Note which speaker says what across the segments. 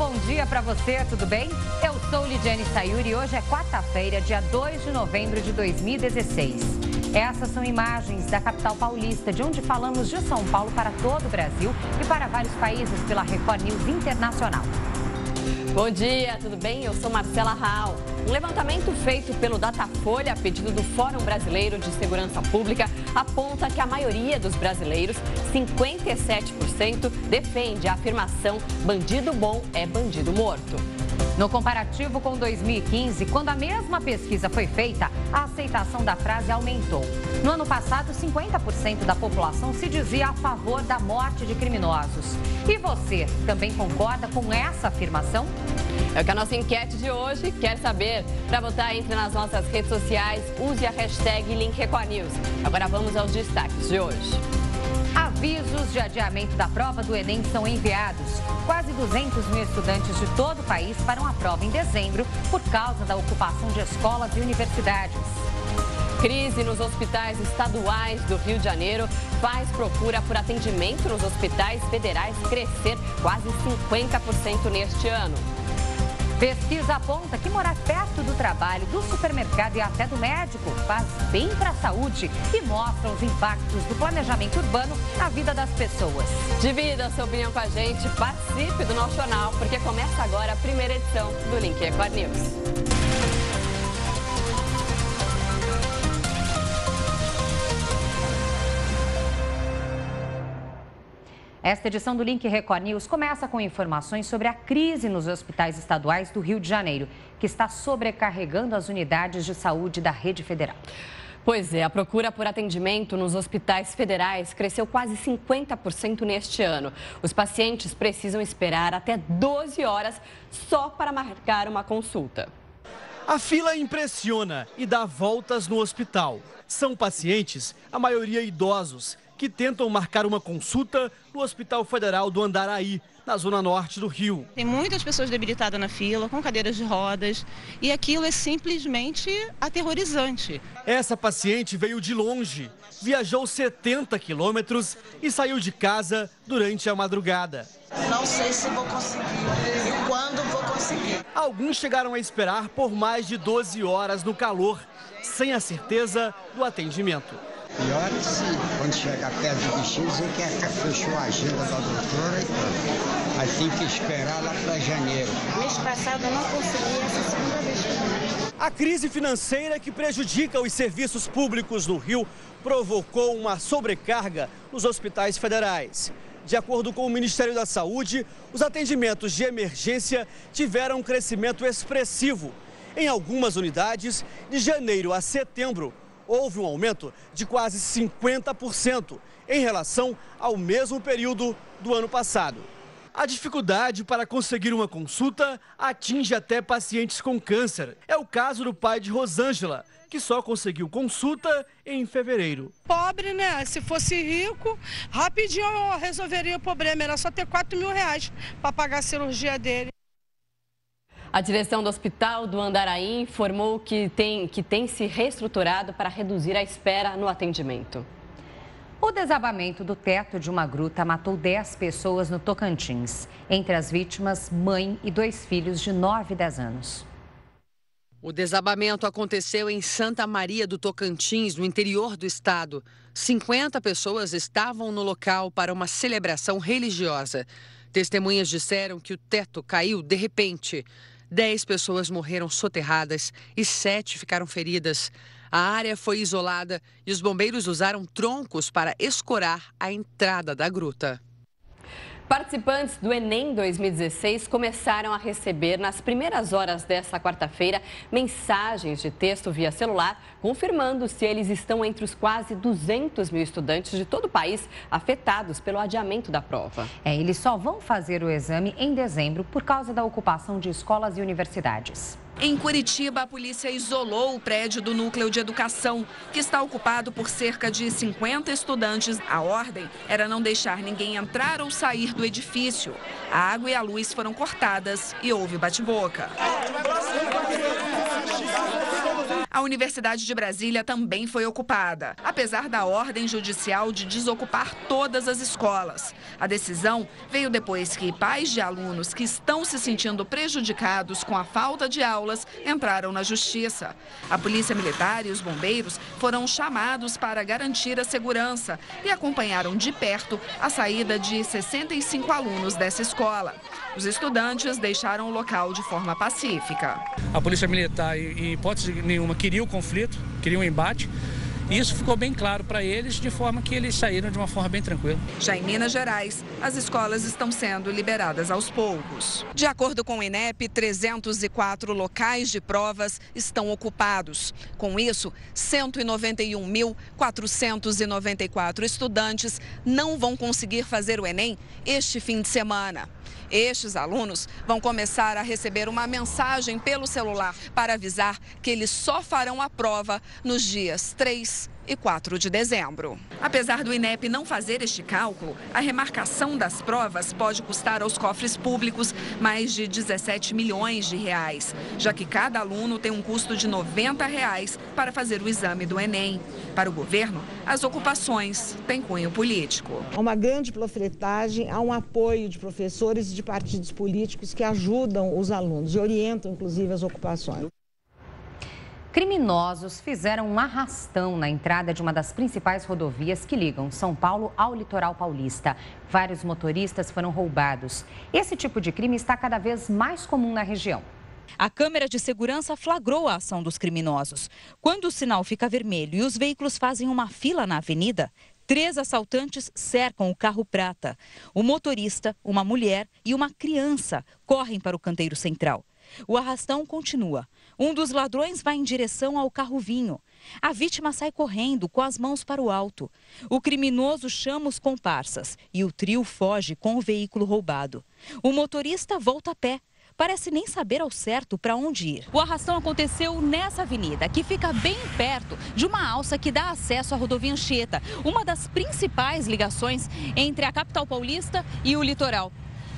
Speaker 1: bom dia para você, tudo bem? Eu sou Lidiane Sayuri e hoje é quarta-feira, dia 2 de novembro de 2016. Essas são imagens da capital paulista, de onde falamos de São Paulo para todo o Brasil e para vários países pela Record News Internacional.
Speaker 2: Bom dia, tudo bem? Eu sou Marcela Raal. Um levantamento feito pelo Datafolha, a pedido do Fórum Brasileiro de Segurança Pública, aponta que a maioria dos brasileiros, 57%, defende a afirmação bandido bom é bandido morto.
Speaker 1: No comparativo com 2015, quando a mesma pesquisa foi feita, a aceitação da frase aumentou. No ano passado, 50% da população se dizia a favor da morte de criminosos. E você também concorda com essa afirmação?
Speaker 2: É o que a nossa enquete de hoje quer saber. Para votar, entre nas nossas redes sociais, use a hashtag #LinkRecordNews. Agora vamos aos destaques de hoje.
Speaker 1: Avisos de adiamento da prova do Enem são enviados. Quase 200 mil estudantes de todo o país farão a prova em dezembro por causa da ocupação de escolas e universidades.
Speaker 2: Crise nos hospitais estaduais do Rio de Janeiro faz procura por atendimento nos hospitais federais crescer quase 50% neste ano.
Speaker 1: Pesquisa aponta que morar perto do trabalho, do supermercado e até do médico faz bem para a saúde e mostra os impactos do planejamento urbano na vida das pessoas.
Speaker 2: Divida a sua opinião com a gente, participe do nosso jornal, porque começa agora a primeira edição do Link Record News.
Speaker 1: Esta edição do Link Record News começa com informações sobre a crise nos hospitais estaduais do Rio de Janeiro, que está sobrecarregando as unidades de saúde da rede federal.
Speaker 2: Pois é, a procura por atendimento nos hospitais federais cresceu quase 50% neste ano. Os pacientes precisam esperar até 12 horas só para marcar uma consulta.
Speaker 3: A fila impressiona e dá voltas no hospital. São pacientes, a maioria idosos, que tentam marcar uma consulta no Hospital Federal do Andaraí, na zona norte do Rio.
Speaker 4: Tem muitas pessoas debilitadas na fila, com cadeiras de rodas, e aquilo é simplesmente aterrorizante.
Speaker 3: Essa paciente veio de longe, viajou 70 quilômetros e saiu de casa durante a madrugada.
Speaker 5: Não sei se vou conseguir e quando vou conseguir.
Speaker 3: Alguns chegaram a esperar por mais de 12 horas no calor, sem a certeza do atendimento.
Speaker 6: Pior é se, quando chegar perto do bichinho, dizer que fechou a agenda da doutora e pronto. Aí tem que esperar lá para janeiro.
Speaker 7: Mês passado eu não consegui, essa segunda vez que eu...
Speaker 3: A crise financeira que prejudica os serviços públicos no Rio provocou uma sobrecarga nos hospitais federais. De acordo com o Ministério da Saúde, os atendimentos de emergência tiveram um crescimento expressivo. Em algumas unidades, de janeiro a setembro, houve um aumento de quase 50% em relação ao mesmo período do ano passado. A dificuldade para conseguir uma consulta atinge até pacientes com câncer. É o caso do pai de Rosângela, que só conseguiu consulta em fevereiro.
Speaker 8: Pobre, né? Se fosse rico, rapidinho eu resolveria o problema. Era só ter R$4.000 para pagar a cirurgia dele.
Speaker 2: A direção do Hospital do Andaraí informou que tem se reestruturado para reduzir a espera no atendimento.
Speaker 1: O desabamento do teto de uma gruta matou 10 pessoas no Tocantins. Entre as vítimas, mãe e 2 filhos de 9 e 10 anos.
Speaker 9: O desabamento aconteceu em Santa Maria do Tocantins, no interior do estado. 50 pessoas estavam no local para uma celebração religiosa. Testemunhas disseram que o teto caiu de repente. 10 pessoas morreram soterradas e 7 ficaram feridas. A área foi isolada e os bombeiros usaram troncos para escorar a entrada da gruta.
Speaker 2: Participantes do Enem 2016 começaram a receber, nas primeiras horas desta quarta-feira, mensagens de texto via celular, confirmando se eles estão entre os quase 200 mil estudantes de todo o país afetados pelo adiamento da prova.
Speaker 1: Eles só vão fazer o exame em dezembro por causa da ocupação de escolas e universidades.
Speaker 10: Em Curitiba, a polícia isolou o prédio do Núcleo de Educação, que está ocupado por cerca de 50 estudantes. A ordem era não deixar ninguém entrar ou sair do edifício. A água e a luz foram cortadas e houve bate-boca. A Universidade de Brasília também foi ocupada, apesar da ordem judicial de desocupar todas as escolas. A decisão veio depois que pais de alunos que estão se sentindo prejudicados com a falta de aulas entraram na justiça. A Polícia Militar e os bombeiros foram chamados para garantir a segurança e acompanharam de perto a saída de 65 alunos dessa escola. Os estudantes deixaram o local de forma pacífica.
Speaker 11: A Polícia Militar, em hipótese nenhuma, queria o conflito, queria o embate. E isso ficou bem claro para eles, de forma que eles saíram de uma forma bem tranquila.
Speaker 10: Já em Minas Gerais, as escolas estão sendo liberadas aos poucos. De acordo com o INEP, 304 locais de provas estão ocupados. Com isso, 191.494 estudantes não vão conseguir fazer o Enem este fim de semana. Estes alunos vão começar a receber uma mensagem pelo celular para avisar que eles só farão a prova nos dias 3 e 4 de dezembro. Apesar do INEP não fazer este cálculo, a remarcação das provas pode custar aos cofres públicos mais de 17 milhões de reais, já que cada aluno tem um custo de R$ 90 para fazer o exame do Enem. Para o governo, as ocupações têm cunho político.
Speaker 12: Há uma grande panfletagem, há um apoio de professores e de partidos políticos que ajudam os alunos e orientam, inclusive, as ocupações.
Speaker 1: Criminosos fizeram um arrastão na entrada de uma das principais rodovias que ligam São Paulo ao litoral paulista. Vários motoristas foram roubados. Esse tipo de crime está cada vez mais comum na região.
Speaker 13: A câmera de segurança flagrou a ação dos criminosos. Quando o sinal fica vermelho e os veículos fazem uma fila na avenida, 3 assaltantes cercam o carro prata. O motorista, uma mulher e uma criança correm para o canteiro central. O arrastão continua. Um dos ladrões vai em direção ao carro vinho. A vítima sai correndo com as mãos para o alto. O criminoso chama os comparsas e o trio foge com o veículo roubado. O motorista volta a pé. Parece nem saber ao certo para onde ir. O arrastão aconteceu nessa avenida, que fica bem perto de uma alça que dá acesso à rodovia Anchieta, uma das principais ligações entre a capital paulista e o litoral.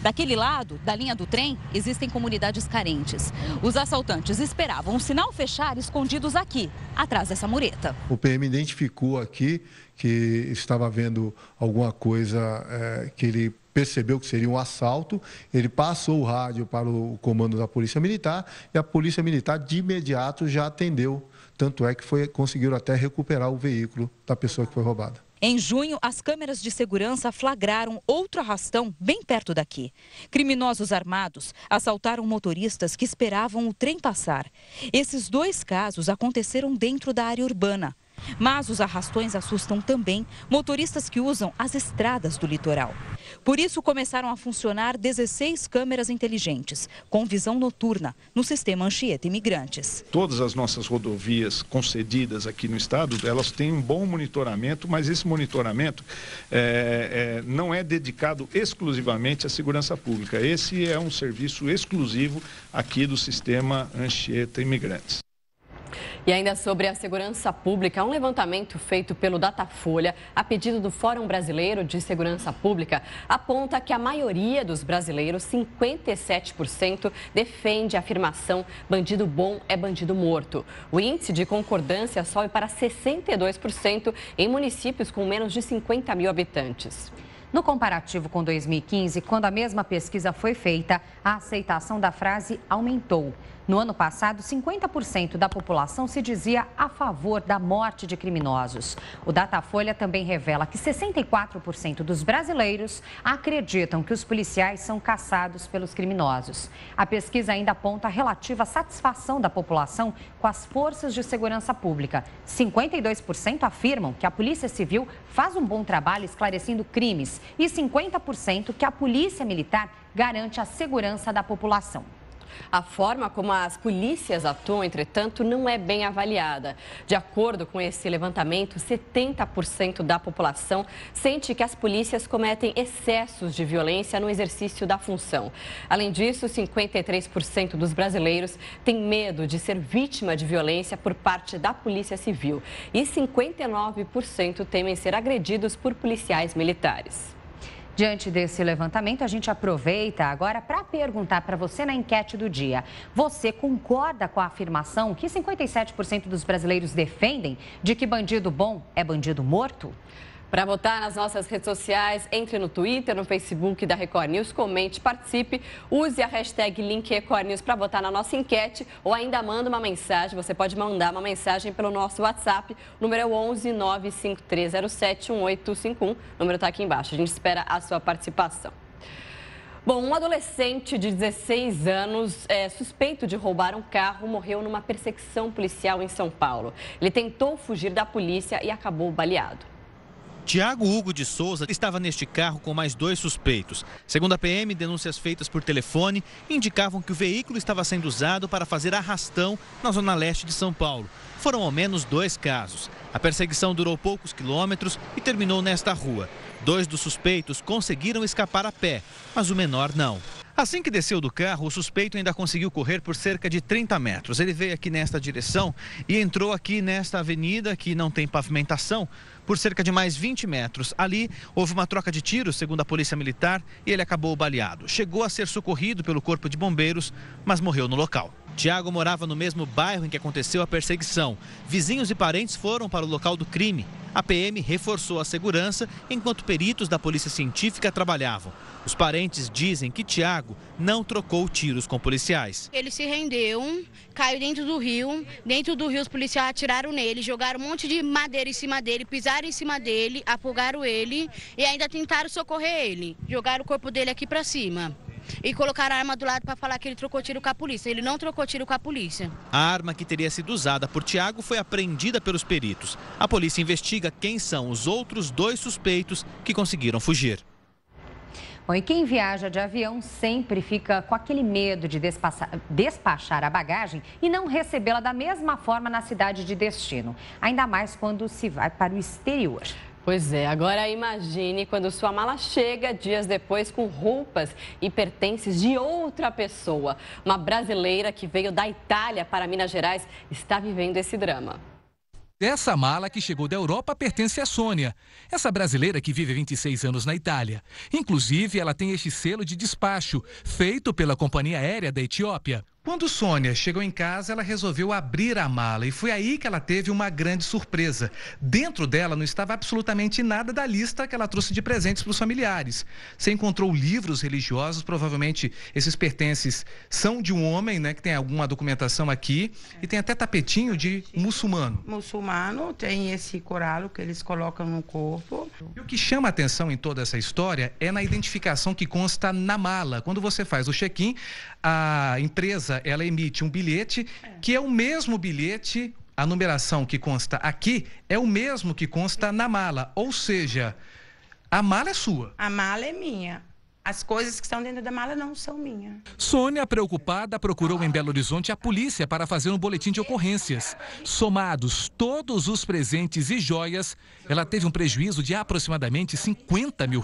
Speaker 13: Daquele lado, da linha do trem, existem comunidades carentes. Os assaltantes esperavam o sinal fechar escondidos aqui, atrás dessa mureta.
Speaker 14: O PM identificou aqui que estava havendo alguma coisa que ele percebeu que seria um assalto. Ele passou o rádio para o comando da Polícia Militar e a Polícia Militar de imediato já atendeu. Tanto é que conseguiram até recuperar o veículo da pessoa que foi roubada.
Speaker 13: Em junho, as câmeras de segurança flagraram outro arrastão bem perto daqui. Criminosos armados assaltaram motoristas que esperavam o trem passar. Esses 2 casos aconteceram dentro da área urbana. Mas os arrastões assustam também motoristas que usam as estradas do litoral. Por isso, começaram a funcionar 16 câmeras inteligentes, com visão noturna, no sistema Anchieta Imigrantes.
Speaker 15: Todas as nossas rodovias concedidas aqui no estado, elas têm um bom monitoramento, mas esse monitoramento não é dedicado exclusivamente à segurança pública. Esse é um serviço exclusivo aqui do sistema Anchieta Imigrantes.
Speaker 2: E ainda sobre a segurança pública, um levantamento feito pelo Datafolha, a pedido do Fórum Brasileiro de Segurança Pública, aponta que a maioria dos brasileiros, 57%, defende a afirmação bandido bom é bandido morto. O índice de concordância sobe para 62% em municípios com menos de 50 mil habitantes.
Speaker 1: No comparativo com 2015, quando a mesma pesquisa foi feita, a aceitação da frase aumentou. No ano passado, 50% da população se dizia a favor da morte de criminosos. O Datafolha também revela que 64% dos brasileiros acreditam que os policiais são caçados pelos criminosos. A pesquisa ainda aponta a relativa satisfação da população com as forças de segurança pública. 52% afirmam que a Polícia Civil faz um bom trabalho esclarecendo crimes e 50% que a Polícia Militar garante a segurança da população.
Speaker 2: A forma como as polícias atuam, entretanto, não é bem avaliada. De acordo com esse levantamento, 70% da população sente que as polícias cometem excessos de violência no exercício da função. Além disso, 53% dos brasileiros têm medo de ser vítima de violência por parte da Polícia Civil e 59% temem ser agredidos por policiais militares.
Speaker 1: Diante desse levantamento, a gente aproveita agora para perguntar para você na enquete do dia. Você concorda com a afirmação que 57% dos brasileiros defendem de que bandido bom é bandido morto?
Speaker 2: Para votar nas nossas redes sociais, entre no Twitter, no Facebook da Record News, comente, participe, use a hashtag #RecordNews para votar na nossa enquete ou ainda manda uma mensagem. Você pode mandar uma mensagem pelo nosso WhatsApp, o número é 11 95307 1851. O número está aqui embaixo. A gente espera a sua participação. Bom, um adolescente de 16 anos, suspeito de roubar um carro, morreu numa perseguição policial em São Paulo. Ele tentou fugir da polícia e acabou baleado.
Speaker 16: Tiago Hugo de Souza estava neste carro com mais 2 suspeitos. Segundo a PM, denúncias feitas por telefone indicavam que o veículo estava sendo usado para fazer arrastão na zona leste de São Paulo. Foram ao menos 2 casos. A perseguição durou poucos quilômetros e terminou nesta rua. 2 dos suspeitos conseguiram escapar a pé, mas o menor não. Assim que desceu do carro, o suspeito ainda conseguiu correr por cerca de 30 metros. Ele veio aqui nesta direção e entrou aqui nesta avenida, que não tem pavimentação, por cerca de mais 20 metros. Ali houve uma troca de tiros, segundo a polícia militar, e ele acabou baleado. Chegou a ser socorrido pelo corpo de bombeiros, mas morreu no local. Tiago morava no mesmo bairro em que aconteceu a perseguição. Vizinhos e parentes foram para o local do crime. A PM reforçou a segurança enquanto peritos da polícia científica trabalhavam. Os parentes dizem que Tiago não trocou tiros com policiais.
Speaker 17: Ele se rendeu, caiu dentro do rio. Dentro do rio os policiais atiraram nele, jogaram um monte de madeira em cima dele, pisaram em cima dele, afogaram ele e ainda tentaram socorrer ele. Jogaram o corpo dele aqui para cima. E colocaram a arma do lado para falar que ele trocou tiro com a polícia. Ele não trocou tiro com a polícia.
Speaker 16: A arma que teria sido usada por Tiago foi apreendida pelos peritos. A polícia investiga quem são os outros 2 suspeitos que conseguiram fugir.
Speaker 1: Bom, e quem viaja de avião sempre fica com aquele medo de despachar a bagagem e não recebê-la da mesma forma na cidade de destino. Ainda mais quando se vai para o exterior.
Speaker 2: Pois é, agora imagine quando sua mala chega dias depois com roupas e pertences de outra pessoa. Uma brasileira que veio da Itália para Minas Gerais está vivendo esse drama.
Speaker 18: Essa mala que chegou da Europa pertence a Sônia, essa brasileira que vive 26 anos na Itália. Inclusive, ela tem este selo de despacho, feito pela companhia aérea da Etiópia. Quando Sônia chegou em casa, ela resolveu abrir a mala e foi aí que ela teve uma grande surpresa. Dentro dela não estava absolutamente nada da lista que ela trouxe de presentes para os familiares. Você encontrou livros religiosos, provavelmente esses pertences são de um homem, né, que tem alguma documentação aqui, e tem até tapetinho de muçulmano.
Speaker 19: Muçulmano, tem esse coral que eles colocam no corpo.
Speaker 18: E o que chama a atenção em toda essa história é na identificação que consta na mala. Quando você faz o check-in, a empresa ela emite um bilhete que é o mesmo bilhete, a numeração que consta aqui é o mesmo que consta na mala, ou seja, a mala é sua.
Speaker 19: A mala é minha. As coisas que estão dentro da mala não são minhas.
Speaker 18: Sônia, preocupada, procurou em Belo Horizonte a polícia para fazer um boletim de ocorrências. Somados todos os presentes e joias, ela teve um prejuízo de aproximadamente R$50 mil.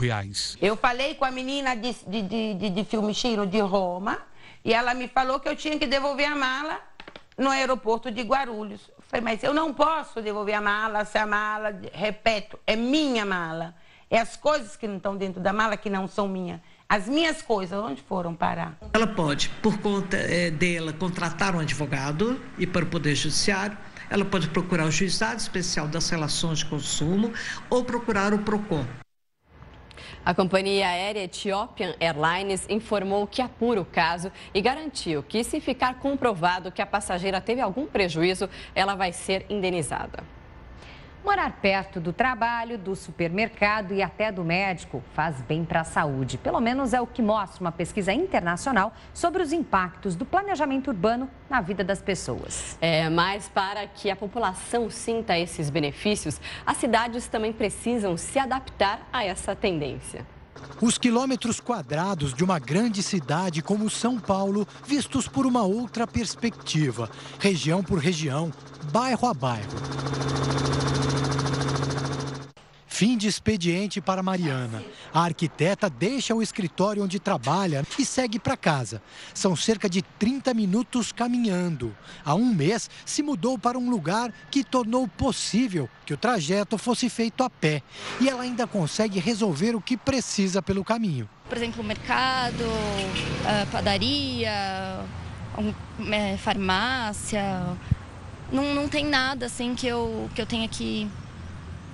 Speaker 19: Eu falei com a menina de Fiumicino de Roma e ela me falou que eu tinha que devolver a mala no aeroporto de Guarulhos. Eu falei, mas eu não posso devolver a mala se a mala, repeto, é minha mala. É as coisas que não estão dentro da mala que não são minhas. As minhas coisas, onde foram parar?
Speaker 20: Ela pode, por conta dela, contratar um advogado e para o Poder Judiciário. Ela pode procurar o Juizado Especial das Relações de Consumo ou procurar o PROCON.
Speaker 2: A companhia aérea Ethiopian Airlines informou que apura o caso e garantiu que, se ficar comprovado que a passageira teve algum prejuízo, ela vai ser indenizada.
Speaker 1: Morar perto do trabalho, do supermercado e até do médico faz bem para a saúde. Pelo menos é o que mostra uma pesquisa internacional sobre os impactos do planejamento urbano na vida das pessoas.
Speaker 2: Mas para que a população sinta esses benefícios, as cidades também precisam se adaptar a essa tendência.
Speaker 21: Os quilômetros quadrados de uma grande cidade como São Paulo, vistos por uma outra perspectiva, região por região, bairro a bairro. Fim de expediente para Mariana. A arquiteta deixa o escritório onde trabalha e segue para casa. São cerca de 30 minutos caminhando. Há um mês, se mudou para um lugar que tornou possível que o trajeto fosse feito a pé. E ela ainda consegue resolver o que precisa pelo caminho.
Speaker 7: Por exemplo, mercado, padaria, farmácia. Não tem nada assim que eu tenha que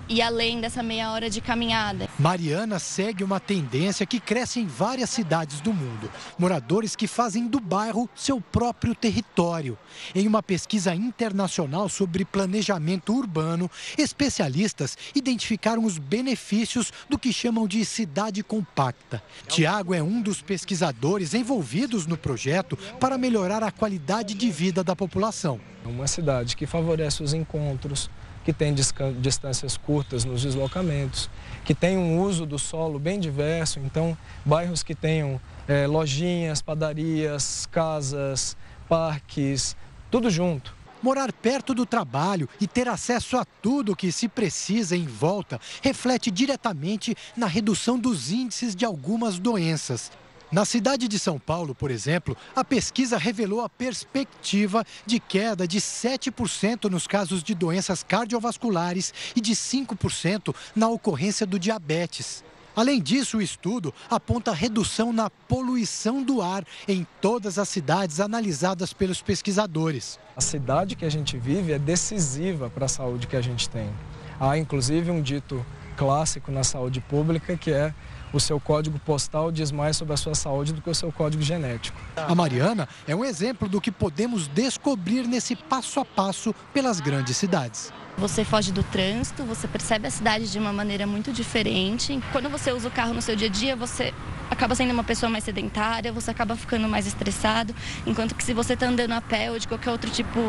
Speaker 7: ir além dessa meia hora de caminhada.
Speaker 21: Mariana segue uma tendência que cresce em várias cidades do mundo. Moradores que fazem do bairro seu próprio território. Em uma pesquisa internacional sobre planejamento urbano, especialistas identificaram os benefícios do que chamam de cidade compacta. Tiago é um dos pesquisadores envolvidos no projeto para melhorar a qualidade de vida da população.
Speaker 4: Uma cidade que favorece os encontros, que tem distâncias curtas nos deslocamentos, que tem um uso do solo bem diverso, então bairros que tenham lojinhas, padarias, casas, parques, tudo junto.
Speaker 21: Morar perto do trabalho e ter acesso a tudo que se precisa em volta reflete diretamente na redução dos índices de algumas doenças. Na cidade de São Paulo, por exemplo, a pesquisa revelou a perspectiva de queda de 7% nos casos de doenças cardiovasculares e de 5% na ocorrência do diabetes. Além disso, o estudo aponta redução na poluição do ar em todas as cidades analisadas pelos pesquisadores.
Speaker 4: A cidade que a gente vive é decisiva para a saúde que a gente tem. Há, inclusive, um dito clássico na saúde pública que é: o seu código postal diz mais sobre a sua saúde do que o seu código genético.
Speaker 21: A Mariana é um exemplo do que podemos descobrir nesse passo a passo pelas grandes cidades.
Speaker 7: Você foge do trânsito, você percebe a cidade de uma maneira muito diferente. Quando você usa o carro no seu dia a dia, você acaba sendo uma pessoa mais sedentária, você acaba ficando mais estressado. Enquanto que se você está andando a pé ou de qualquer outro tipo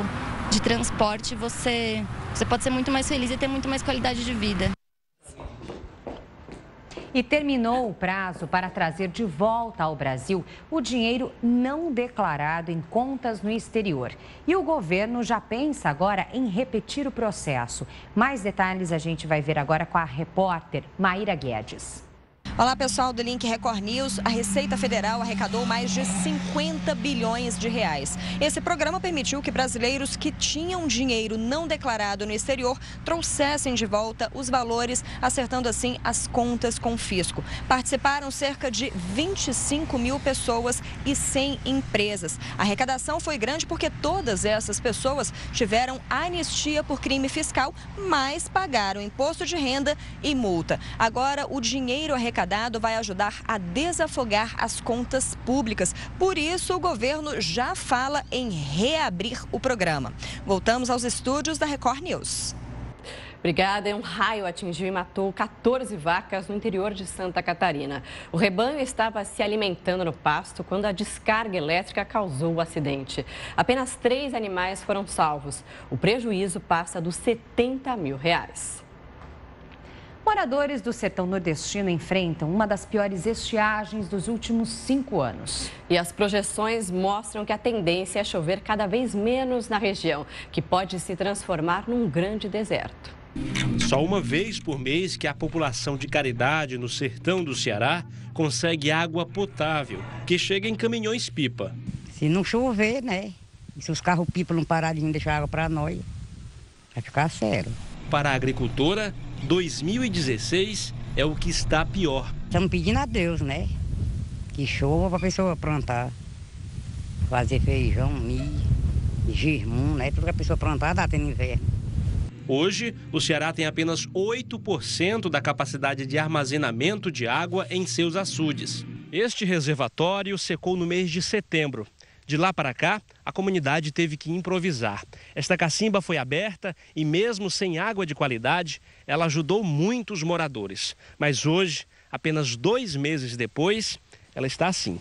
Speaker 7: de transporte, você pode ser muito mais feliz e ter muito mais qualidade de vida.
Speaker 1: E terminou o prazo para trazer de volta ao Brasil o dinheiro não declarado em contas no exterior. E o governo já pensa agora em repetir o processo. Mais detalhes a gente vai ver agora com a repórter Maíra Guedes.
Speaker 22: Olá, pessoal do Link Record News. A Receita Federal arrecadou mais de 50 bilhões de reais. Esse programa permitiu que brasileiros que tinham dinheiro não declarado no exterior trouxessem de volta os valores, acertando assim as contas com o fisco. Participaram cerca de 25 mil pessoas e 100 empresas. A arrecadação foi grande porque todas essas pessoas tiveram anistia por crime fiscal, mas pagaram imposto de renda e multa. Agora, o dinheiro arrecadado vai ajudar a desafogar as contas públicas. Por isso, o governo já fala em reabrir o programa. Voltamos aos estúdios da Record News.
Speaker 2: Obrigada. Um raio atingiu e matou 14 vacas no interior de Santa Catarina. O rebanho estava se alimentando no pasto quando a descarga elétrica causou o acidente. Apenas 3 animais foram salvos. O prejuízo passa dos R$70 mil.
Speaker 1: Moradores do sertão nordestino enfrentam uma das piores estiagens dos últimos 5 anos.
Speaker 2: E as projeções mostram que a tendência é chover cada vez menos na região, que pode se transformar num grande deserto.
Speaker 23: Só uma vez por mês que a população de Caridade, no sertão do Ceará, consegue água potável, que chega em caminhões-pipa.
Speaker 24: Se não chover, né? E se os carros-pipa não pararem de deixar água para nós, vai ficar sério.
Speaker 23: Para a agricultora, 2016 é o que está pior.
Speaker 24: Estamos pedindo a Deus, né? Que chova para a pessoa plantar, fazer feijão, milho, girmum, né? Tudo que a pessoa plantar dá até no inverno.
Speaker 23: Hoje, o Ceará tem apenas 8% da capacidade de armazenamento de água em seus açudes. Este reservatório secou no mês de setembro. De lá para cá, a comunidade teve que improvisar. Esta cacimba foi aberta e, mesmo sem água de qualidade, ela ajudou muito os moradores. Mas hoje, apenas 2 meses depois, ela está assim,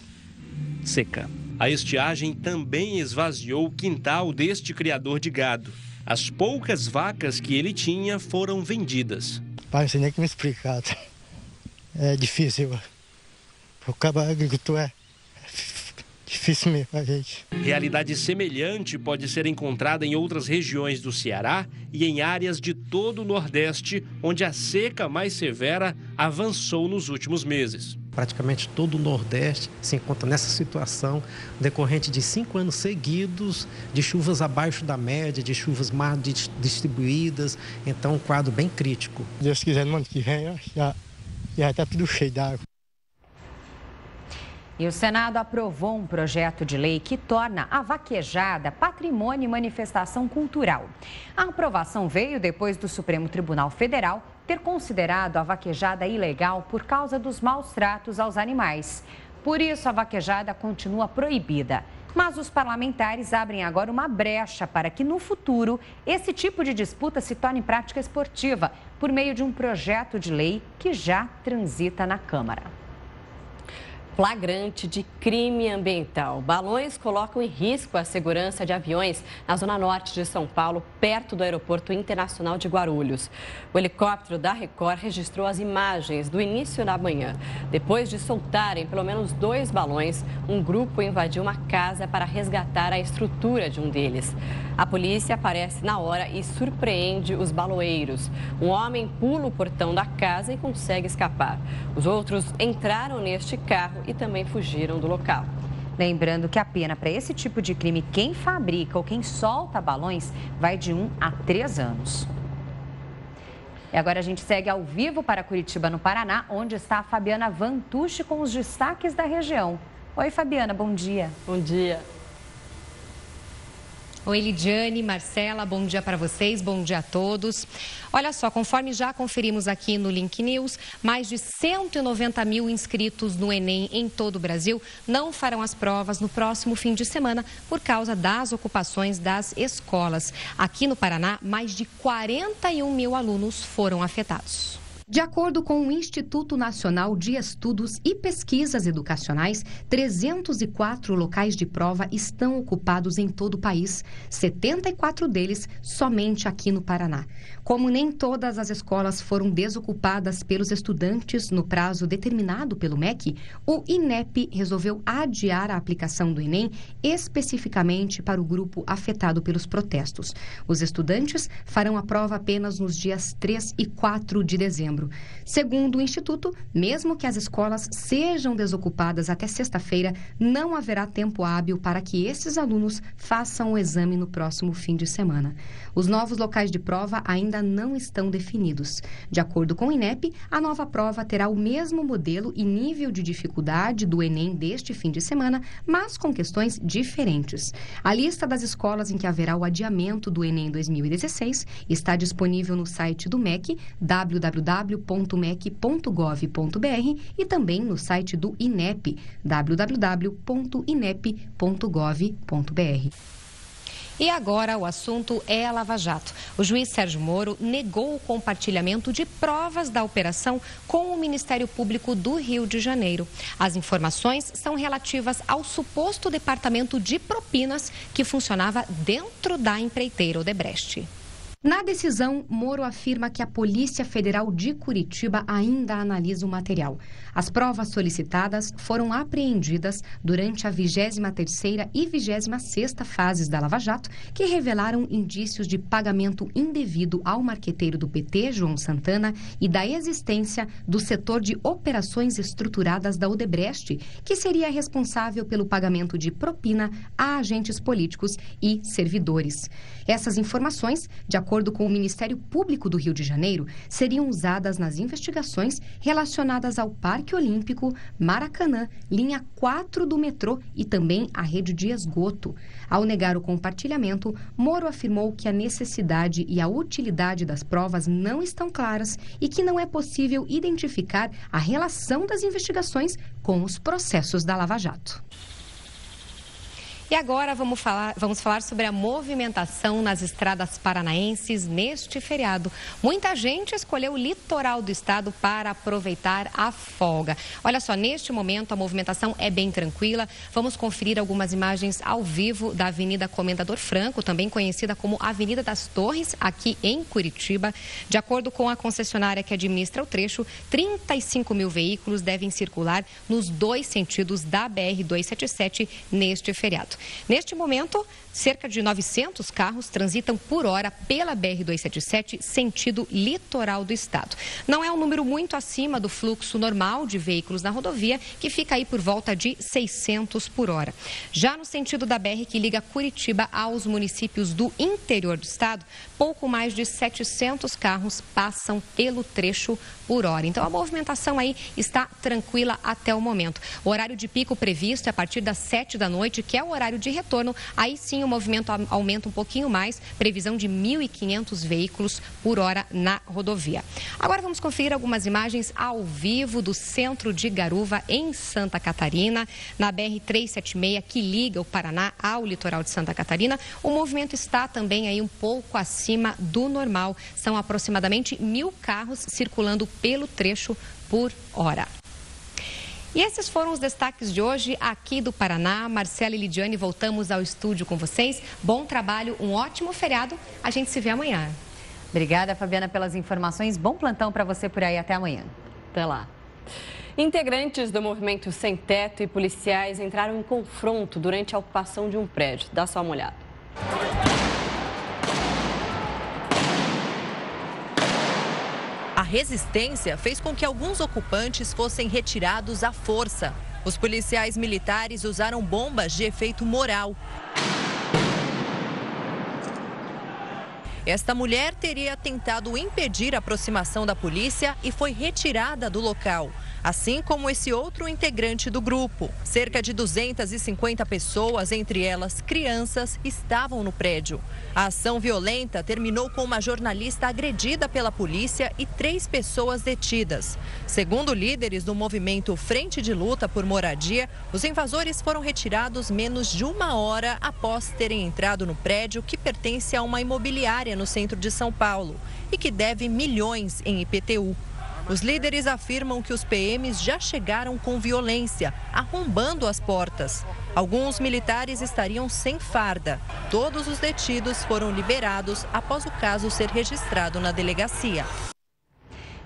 Speaker 23: seca. A estiagem também esvaziou o quintal deste criador de gado. As poucas vacas que ele tinha foram vendidas.
Speaker 25: Pai, não sei nem como explicar. É difícil. O cabo agricultor é
Speaker 3: difícil mesmo a gente.
Speaker 23: Realidade semelhante pode ser encontrada em outras regiões do Ceará e em áreas de todo o Nordeste, onde a seca mais severa avançou nos últimos meses.
Speaker 5: Praticamente todo o Nordeste se encontra nessa situação decorrente de 5 anos seguidos de chuvas abaixo da média, de chuvas mal distribuídas, então um quadro bem crítico.
Speaker 3: Se Deus quiser, no ano que vem já está tudo cheio d'água.
Speaker 1: E o Senado aprovou um projeto de lei que torna a vaquejada patrimônio e manifestação cultural. A aprovação veio depois do Supremo Tribunal Federal ter considerado a vaquejada ilegal por causa dos maus tratos aos animais. Por isso, a vaquejada continua proibida. Mas os parlamentares abrem agora uma brecha para que, no futuro, esse tipo de disputa se torne prática esportiva por meio de um projeto de lei que já transita na Câmara.
Speaker 2: Flagrante de crime ambiental. Balões colocam em risco a segurança de aviões na zona norte de São Paulo, perto do Aeroporto Internacional de Guarulhos. O helicóptero da Record registrou as imagens do início da manhã. Depois de soltarem pelo menos 2 balões, um grupo invadiu uma casa para resgatar a estrutura de um deles. A polícia aparece na hora e surpreende os baloeiros. Um homem pula o portão da casa e consegue escapar. Os outros entraram neste carro e também fugiram do local.
Speaker 1: Lembrando que a pena para esse tipo de crime, quem fabrica ou quem solta balões, vai de 1 a 3 anos. E agora a gente segue ao vivo para Curitiba, no Paraná, onde está a Fabiana Vantucci com os destaques da região. Oi, Fabiana, bom dia.
Speaker 2: Bom dia.
Speaker 6: Oi, Lidiane, Marcela, bom dia para vocês, bom dia a todos. Olha só, conforme já conferimos aqui no Link News, mais de 190 mil inscritos no Enem em todo o Brasil não farão as provas no próximo fim de semana por causa das ocupações das escolas. Aqui no Paraná, mais de 41 mil alunos foram afetados. De acordo com o Instituto Nacional de Estudos e Pesquisas Educacionais, 304 locais de prova estão ocupados em todo o país, 74 deles somente aqui no Paraná. Como nem todas as escolas foram desocupadas pelos estudantes no prazo determinado pelo MEC, o INEP resolveu adiar a aplicação do Enem especificamente para o grupo afetado pelos protestos. Os estudantes farão a prova apenas nos dias 3 e 4 de dezembro. Segundo o Instituto, mesmo que as escolas sejam desocupadas até sexta-feira, não haverá tempo hábil para que esses alunos façam o exame no próximo fim de semana. Os novos locais de prova ainda não estão definidos. De acordo com o INEP, a nova prova terá o mesmo modelo e nível de dificuldade do Enem deste fim de semana, mas com questões diferentes. A lista das escolas em que haverá o adiamento do Enem 2016 está disponível no site do MEC, www.mec.gov.br, e também no site do INEP, www.inep.gov.br. E agora o assunto é a Lava Jato. O juiz Sérgio Moro negou o compartilhamento de provas da operação com o Ministério Público do Rio de Janeiro. As informações são relativas ao suposto departamento de propinas que funcionava dentro da empreiteira Odebrecht. Na decisão, Moro afirma que a Polícia Federal de Curitiba ainda analisa o material. As provas solicitadas foram apreendidas durante a 23ª e 26ª fases da Lava Jato, que revelaram indícios de pagamento indevido ao marqueteiro do PT, João Santana, e da existência do setor de operações estruturadas da Odebrecht, que seria responsável pelo pagamento de propina a agentes políticos e servidores. Essas informações, de acordo com o Ministério Público do Rio de Janeiro, seriam usadas nas investigações relacionadas ao Parque Olímpico, Maracanã, linha 4 do metrô e também a rede de esgoto. Ao negar o compartilhamento, Moro afirmou que a necessidade e a utilidade das provas não estão claras e que não é possível identificar a relação das investigações com os processos da Lava Jato. E agora vamos falar sobre a movimentação nas estradas paranaenses neste feriado. Muita gente escolheu o litoral do estado para aproveitar a folga. Olha só, neste momento a movimentação é bem tranquila. Vamos conferir algumas imagens ao vivo da Avenida Comendador Franco, também conhecida como Avenida das Torres, aqui em Curitiba. De acordo com a concessionária que administra o trecho, 35 mil veículos devem circular nos dois sentidos da BR-277 neste feriado. Neste momento, cerca de 900 carros transitam por hora pela BR-277, sentido litoral do estado. Não é um número muito acima do fluxo normal de veículos na rodovia, que fica aí por volta de 600 por hora. Já no sentido da BR, que liga Curitiba aos municípios do interior do estado, pouco mais de 700 carros passam pelo trecho por hora. Então, a movimentação aí está tranquila até o momento. O horário de pico previsto é a partir das 7 da noite, que é o horário de retorno. Aí sim o movimento aumenta um pouquinho mais, previsão de 1.500 veículos por hora na rodovia. Agora vamos conferir algumas imagens ao vivo do centro de Garuva, em Santa Catarina, na BR-376, que liga o Paraná ao litoral de Santa Catarina. O movimento está também aí um pouco acima do normal. São aproximadamente 1.000 carros circulando pelo trecho por hora. E esses foram os destaques de hoje aqui do Paraná. Marcela e Lidiane, voltamos ao estúdio com vocês. Bom trabalho, um ótimo feriado. A gente se vê amanhã.
Speaker 1: Obrigada, Fabiana, pelas informações. Bom plantão para você por aí. Até amanhã.
Speaker 2: Até lá. Integrantes do movimento Sem Teto e policiais entraram em confronto durante a ocupação de um prédio. Dá só uma olhada.
Speaker 8: A resistência fez com que alguns ocupantes fossem retirados à força. Os policiais militares usaram bombas de efeito moral. Esta mulher teria tentado impedir a aproximação da polícia e foi retirada do local, assim como esse outro integrante do grupo. Cerca de 250 pessoas, entre elas crianças, estavam no prédio. A ação violenta terminou com uma jornalista agredida pela polícia e 3 pessoas detidas. Segundo líderes do movimento Frente de Luta por Moradia, os invasores foram retirados menos de 1 hora após terem entrado no prédio que pertence a uma imobiliária no centro de São Paulo e que deve milhões em IPTU. Os líderes afirmam que os PMs já chegaram com violência, arrombando as portas. Alguns militares estariam sem farda. Todos os detidos foram liberados após o caso ser registrado na delegacia.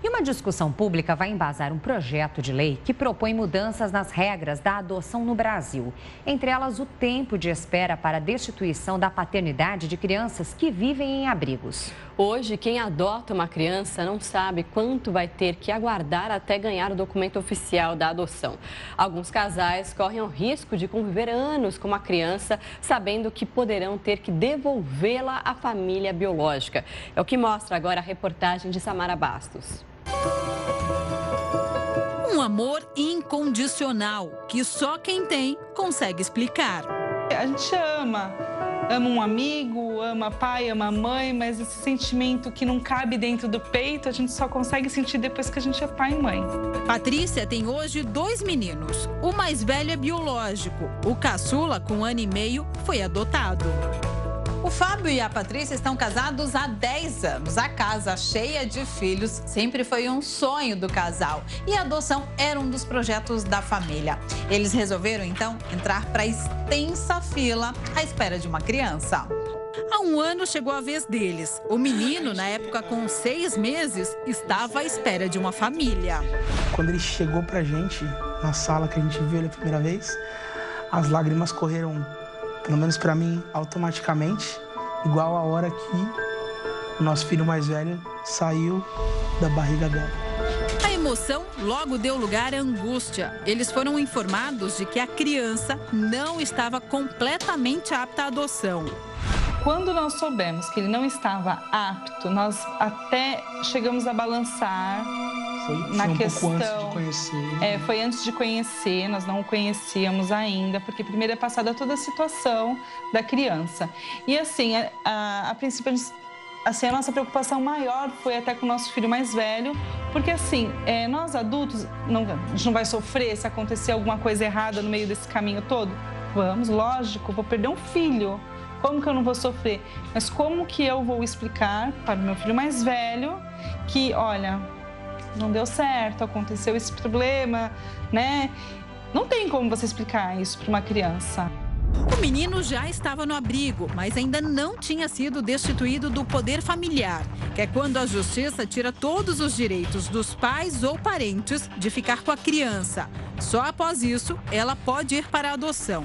Speaker 1: E uma discussão pública vai embasar um projeto de lei que propõe mudanças nas regras da adoção no Brasil. Entre elas, o tempo de espera para a destituição da paternidade de crianças que vivem em abrigos.
Speaker 2: Hoje, quem adota uma criança não sabe quanto vai ter que aguardar até ganhar o documento oficial da adoção. Alguns casais correm o risco de conviver anos com uma criança, sabendo que poderão ter que devolvê-la à família biológica. É o que mostra agora a reportagem de Samara Bastos.
Speaker 9: Um amor incondicional, que só quem tem consegue explicar.
Speaker 10: A gente ama um amigo, ama pai, ama mãe, mas esse sentimento que não cabe dentro do peito, a gente só consegue sentir depois que a gente é pai e mãe.
Speaker 9: Patrícia tem hoje 2 meninos. O mais velho é biológico. O caçula, com 1 ano e meio, foi adotado.
Speaker 11: O Fábio e a Patrícia estão casados há 10 anos. A casa cheia de filhos sempre foi um sonho do casal. E a adoção era um dos projetos da família. Eles resolveram, então, entrar para a extensa fila à espera de uma criança.
Speaker 9: Há 1 ano chegou a vez deles. O menino, na época com 6 meses, estava à espera de uma família.
Speaker 25: Quando ele chegou pra gente, na sala que a gente viu ele a primeira vez, as lágrimas correram, pelo menos para mim, automaticamente, igual a hora que o nosso filho mais velho saiu da barriga dela.
Speaker 9: A emoção logo deu lugar à angústia. Eles foram informados de que a criança não estava completamente apta à adoção.
Speaker 10: Quando nós soubemos que ele não estava apto, nós até chegamos a balançar na questão.
Speaker 25: Pouco antes de conhecer.
Speaker 10: Foi antes de conhecer, nós não o conhecíamos ainda, porque primeiro é passada toda a situação da criança. E assim, a princípio, a nossa preocupação maior foi até com o nosso filho mais velho, porque assim, nós adultos, a gente não vai sofrer se acontecer alguma coisa errada no meio desse caminho todo? Vamos, lógico, vou perder um filho. Como que eu não vou sofrer? Mas como que eu vou explicar para o meu filho mais velho que, olha, não deu certo, aconteceu esse problema, né? Não tem como você explicar isso para uma criança.
Speaker 9: O menino já estava no abrigo, mas ainda não tinha sido destituído do poder familiar, que é quando a justiça tira todos os direitos dos pais ou parentes de ficar com a criança. Só após isso, ela pode ir para a adoção.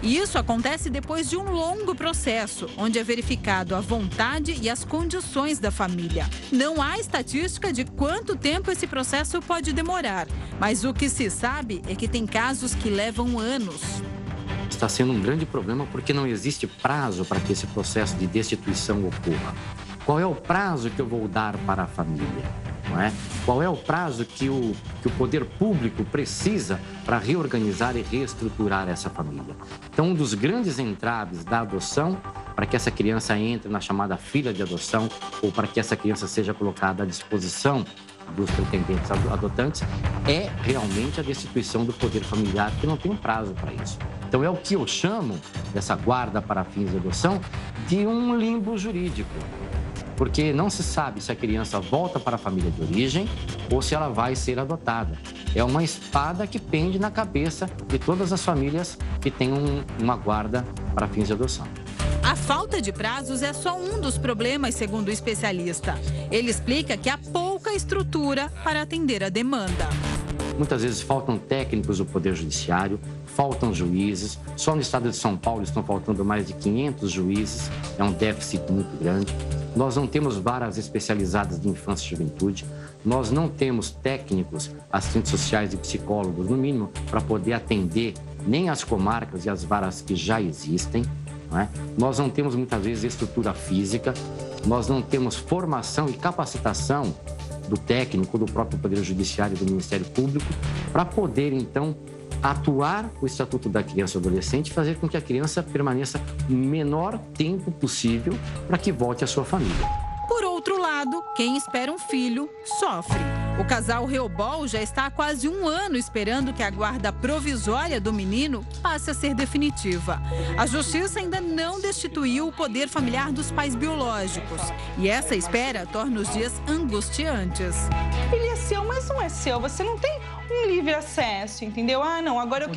Speaker 9: E isso acontece depois de um longo processo, onde é verificado a vontade e as condições da família. Não há estatística de quanto tempo esse processo pode demorar, mas o que se sabe é que tem casos que levam anos.
Speaker 12: Está sendo um grande problema porque não existe prazo para que esse processo de destituição ocorra. Qual é o prazo que eu vou dar para a família? Não é? Qual é o prazo que o poder público precisa para reorganizar e reestruturar essa família? Então, um dos grandes entraves da adoção, para que essa criança entre na chamada fila de adoção ou para que essa criança seja colocada à disposição dos pretendentes adotantes, é realmente a destituição do poder familiar, que não tem um prazo para isso. Então, é o que eu chamo, dessa guarda para fins de adoção, de um limbo jurídico. Porque não se sabe se a criança volta para a família de origem ou se ela vai ser adotada. É uma espada que pende na cabeça de todas as famílias que têm uma guarda para fins de adoção.
Speaker 9: A falta de prazos é só um dos problemas, segundo o especialista. Ele explica que há pouca estrutura para atender a demanda.
Speaker 12: Muitas vezes faltam técnicos do Poder Judiciário, faltam juízes. Só no estado de São Paulo estão faltando mais de 500 juízes. É um déficit muito grande. Nós não temos varas especializadas de infância e juventude. Nós não temos técnicos, assistentes sociais e psicólogos, no mínimo, para poder atender nem as comarcas e as varas que já existem. Não é? Nós não temos, muitas vezes, estrutura física. Nós não temos formação e capacitação do técnico, do próprio Poder Judiciário e do Ministério Público, para poder, então, atuar o Estatuto da Criança e do Adolescente e fazer com que a criança permaneça o menor tempo possível para que volte à sua família.
Speaker 9: Por outro lado, quem espera um filho sofre. O casal Reobol já está há quase um ano esperando que a guarda provisória do menino passe a ser definitiva. A justiça ainda não destituiu o poder familiar dos pais biológicos. E essa espera torna os dias angustiantes.
Speaker 10: Ele é seu, mas não é seu. Você não tem um livre acesso, entendeu? Ah, não, agora eu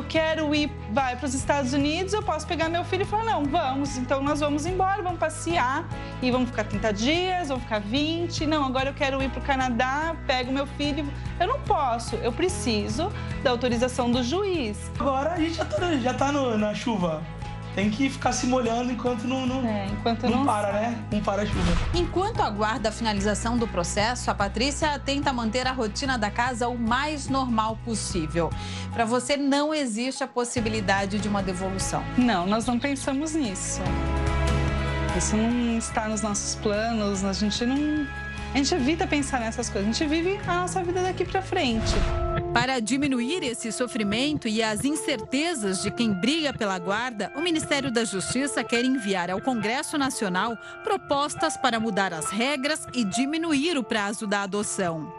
Speaker 10: quero ir para os Estados Unidos, eu posso pegar meu filho e falar, não, vamos, então nós vamos embora, vamos passear e vamos ficar 30 dias, vamos ficar 20, não, agora eu quero ir para o Canadá, pego meu filho. Eu não posso, eu preciso da autorização do juiz.
Speaker 25: Agora a gente já tá na chuva. Tem que ficar se molhando enquanto não para, né? Não para a chuva.
Speaker 11: Enquanto aguarda a finalização do processo, a Patrícia tenta manter a rotina da casa o mais normal possível. Para você, não existe a possibilidade de uma devolução.
Speaker 10: Não, nós não pensamos nisso. Isso não está nos nossos planos, a gente evita pensar nessas coisas, a gente vive a nossa vida daqui para frente.
Speaker 9: Para diminuir esse sofrimento e as incertezas de quem briga pela guarda, o Ministério da Justiça quer enviar ao Congresso Nacional propostas para mudar as regras e diminuir o prazo da adoção.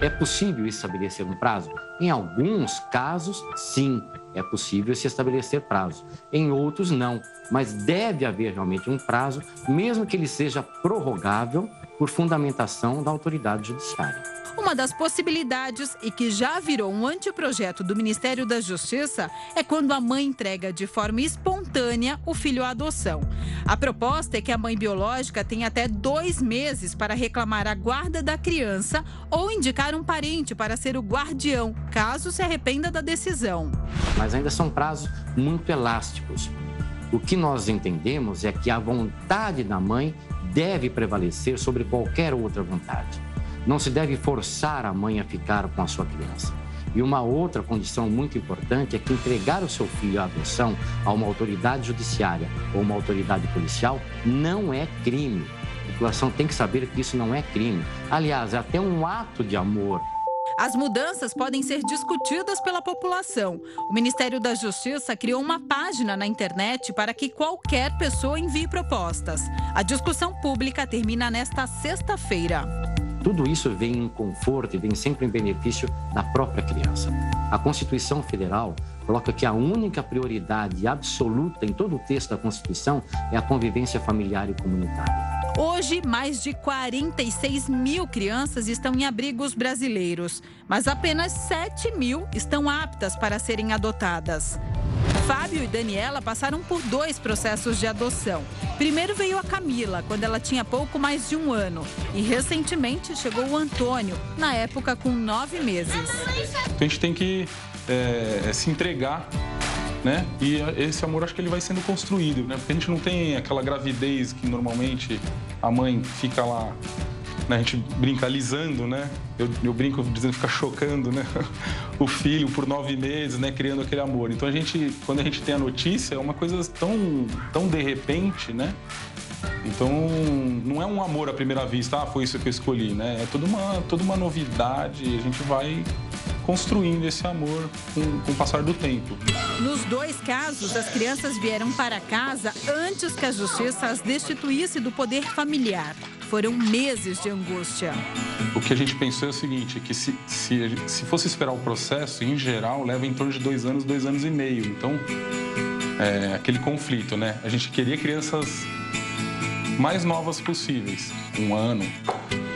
Speaker 12: É possível estabelecer um prazo? Em alguns casos, sim, é possível se estabelecer prazo. Em outros, não. Mas deve haver realmente um prazo, mesmo que ele seja prorrogável por fundamentação da autoridade judiciária.
Speaker 9: Uma das possibilidades, e que já virou um anteprojeto do Ministério da Justiça, é quando a mãe entrega de forma espontânea o filho à adoção. A proposta é que a mãe biológica tenha até 2 meses para reclamar a guarda da criança ou indicar um parente para ser o guardião, caso se arrependa da decisão.
Speaker 12: Mas ainda são prazos muito elásticos. O que nós entendemos é que a vontade da mãe deve prevalecer sobre qualquer outra vontade. Não se deve forçar a mãe a ficar com a sua criança. E uma outra condição muito importante é que entregar o seu filho à adoção a uma autoridade judiciária ou uma autoridade policial não é crime. A população tem que saber que isso não é crime. Aliás, é até um ato de amor.
Speaker 9: As mudanças podem ser discutidas pela população. O Ministério da Justiça criou uma página na internet para que qualquer pessoa envie propostas. A discussão pública termina nesta sexta-feira.
Speaker 12: Tudo isso vem em conforto e vem sempre em benefício da própria criança. A Constituição Federal coloca que a única prioridade absoluta em todo o texto da Constituição é a convivência familiar e comunitária.
Speaker 9: Hoje, mais de 46 mil crianças estão em abrigos brasileiros, mas apenas 7 mil estão aptas para serem adotadas. Fábio e Daniela passaram por 2 processos de adoção. Primeiro veio a Camila, quando ela tinha pouco mais de 1 ano. E recentemente chegou o Antônio, na época com 9 meses.
Speaker 13: A gente tem que se entregar, né? E esse amor, acho que ele vai sendo construído, né? Porque a gente não tem aquela gravidez que normalmente a mãe fica lá, né? A gente brinca alisando, né? Eu brinco dizendo que fica chocando, né? O filho por 9 meses, né? Criando aquele amor. Então quando a gente tem a notícia, é uma coisa tão de repente, né? Então não é um amor à primeira vista, foi isso que eu escolhi, né? É toda uma novidade, a gente vai construindo esse amor com o passar do tempo.
Speaker 9: Nos 2 casos, as crianças vieram para casa antes que a justiça as destituísse do poder familiar. Foram meses de angústia.
Speaker 13: O que a gente pensou é o seguinte, que se fosse esperar o processo, em geral, leva em torno de 2 anos, 2 anos e meio. Então, aquele conflito, né? A gente queria crianças mais novas possíveis, 1 ano.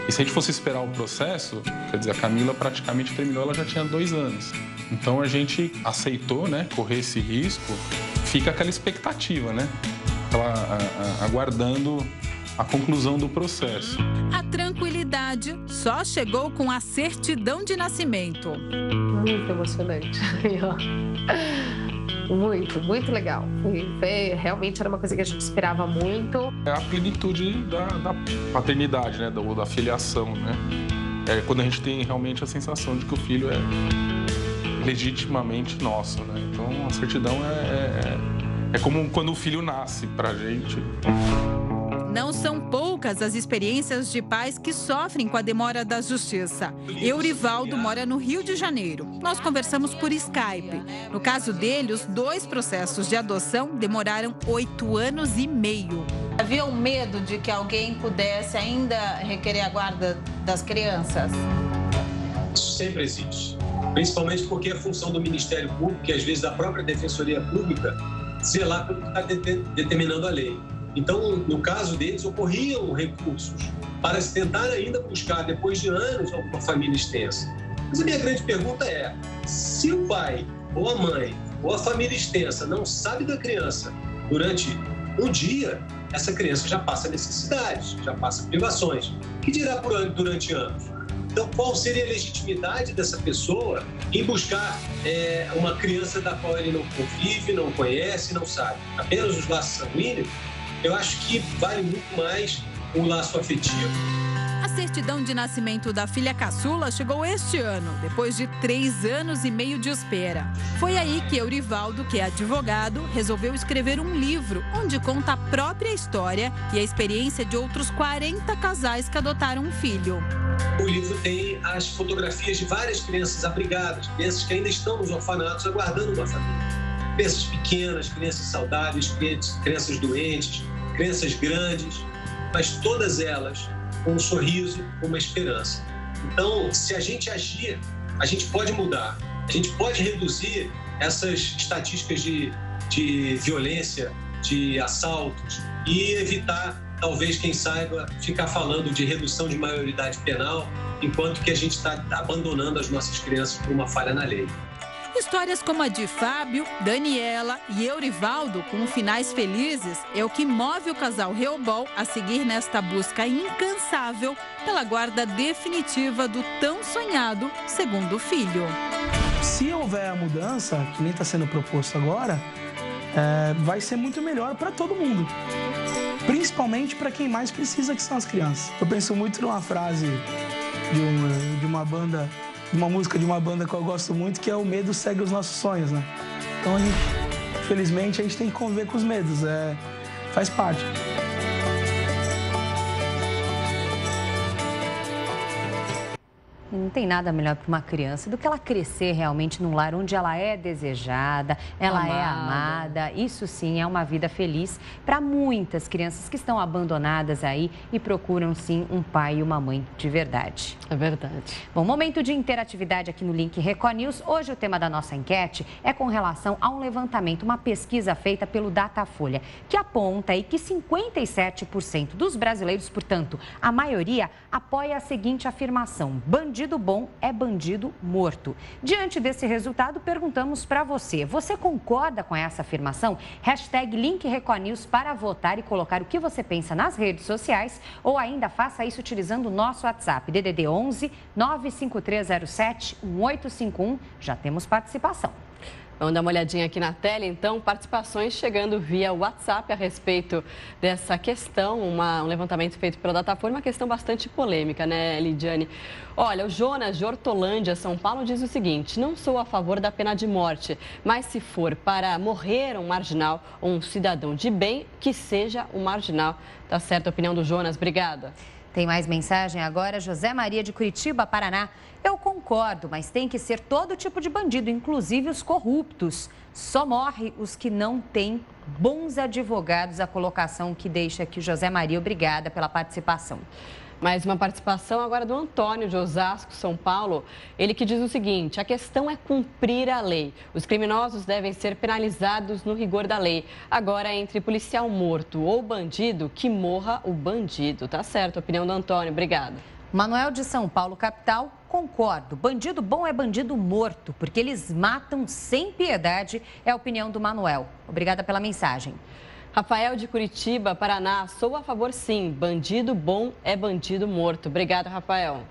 Speaker 13: E se a gente fosse esperar o processo, quer dizer, a Camila praticamente terminou, ela já tinha 2 anos. Então a gente aceitou, né, correr esse risco, fica aquela expectativa, né? Aguardando a conclusão do processo.
Speaker 9: A tranquilidade só chegou com a certidão de nascimento.
Speaker 14: Muito emocionante. Muito legal. Realmente era uma coisa que a gente esperava muito.
Speaker 13: É a plenitude da paternidade, né? Da filiação, né? É quando a gente tem realmente a sensação de que o filho é legitimamente nosso, né? Então a certidão é como quando o filho nasce pra gente.
Speaker 9: Não são poucas as experiências de pais que sofrem com a demora da justiça. Eurivaldo mora no Rio de Janeiro. Nós conversamos por Skype. No caso dele, os 2 processos de adoção demoraram 8 anos e meio.
Speaker 11: Havia um medo de que alguém pudesse ainda requerer a guarda das crianças?
Speaker 15: Isso sempre existe. Principalmente porque é função do Ministério Público, e às vezes da própria Defensoria Pública, zelar pelo que está determinando a lei. Então, no caso deles, ocorriam recursos para se tentar ainda buscar, depois de anos, alguma família extensa. Mas a minha grande pergunta é, se o pai, ou a mãe, ou a família extensa não sabe da criança durante um dia, essa criança já passa necessidades, já passa privações. Que dirá durante anos? Então, qual seria a legitimidade dessa pessoa em buscar uma criança da qual ele não convive, não conhece, não sabe? Apenas os laços sanguíneos? Eu acho que vale muito mais o laço afetivo.
Speaker 9: A certidão de nascimento da filha caçula chegou este ano, depois de 3 anos e meio de espera. Foi aí que Eurivaldo, que é advogado, resolveu escrever um livro onde conta a própria história e a experiência de outros 40 casais que adotaram um filho.
Speaker 15: O livro tem as fotografias de várias crianças abrigadas, crianças que ainda estão nos orfanatos aguardando uma família. Crianças pequenas, crianças saudáveis, crianças doentes, crianças grandes, mas todas elas com um sorriso, com uma esperança. Então, se a gente agir, a gente pode mudar, a gente pode reduzir essas estatísticas de violência, de assaltos e evitar, talvez, quem saiba, ficar falando de redução de maioridade penal, enquanto que a gente está abandonando as nossas crianças por uma falha na lei.
Speaker 9: Histórias como a de Fábio, Daniela e Eurivaldo, com finais felizes, é o que move o casal Reobol a seguir nesta busca incansável pela guarda definitiva do tão sonhado segundo filho.
Speaker 25: Se houver a mudança, que nem está sendo proposto agora, vai ser muito melhor para todo mundo. Principalmente para quem mais precisa, que são as crianças. Eu penso muito numa frase de uma banda, uma música de uma banda que eu gosto muito, que é o medo segue os nossos sonhos, né? Então, infelizmente, a gente tem que conviver com os medos, faz parte.
Speaker 1: não tem nada melhor para uma criança do que ela crescer realmente num lar onde ela é desejada, ela é amada. Isso sim é uma vida feliz para muitas crianças que estão abandonadas aí e procuram sim um pai e uma mãe de verdade.
Speaker 2: É verdade.
Speaker 1: Bom, momento de interatividade aqui no Link Record News. Hoje o tema da nossa enquete é com relação a um levantamento, uma pesquisa feita pelo Datafolha, que aponta aí que 57% dos brasileiros, portanto, a maioria, apoia a seguinte afirmação: bandido bom é bandido morto. Diante desse resultado, perguntamos para você: você concorda com essa afirmação? Hashtag Link Record News para votar e colocar o que você pensa nas redes sociais, ou ainda faça isso utilizando o nosso WhatsApp, DDD 11 95307 1851. Já temos participação.
Speaker 2: Vamos dar uma olhadinha aqui na tela, então, participações chegando via WhatsApp a respeito dessa questão, um levantamento feito pela Datafolha, uma questão bastante polêmica, né, Lidiane? Olha, o Jonas de Hortolândia, São Paulo, diz o seguinte: não sou a favor da pena de morte, mas se for para morrer um marginal ou um cidadão de bem, que seja um marginal. Tá certo a opinião do Jonas, obrigada.
Speaker 1: Tem mais mensagem agora, José Maria de Curitiba, Paraná. Eu concordo, mas tem que ser todo tipo de bandido, inclusive os corruptos. Só morre os que não têm bons advogados. A colocação que deixa aqui José Maria. Obrigada pela participação.
Speaker 2: Mais uma participação agora do Antônio de Osasco, São Paulo. Ele que diz o seguinte: a questão é cumprir a lei. Os criminosos devem ser penalizados no rigor da lei. Agora, entre policial morto ou bandido, que morra o bandido. Tá certo, a opinião do Antônio. Obrigada.
Speaker 1: Manuel de São Paulo, capital, concordo. Bandido bom é bandido morto, porque eles matam sem piedade. É a opinião do Manuel. Obrigada pela mensagem.
Speaker 2: Rafael de Curitiba, Paraná, sou a favor sim, bandido bom é bandido morto. Obrigada, Rafael.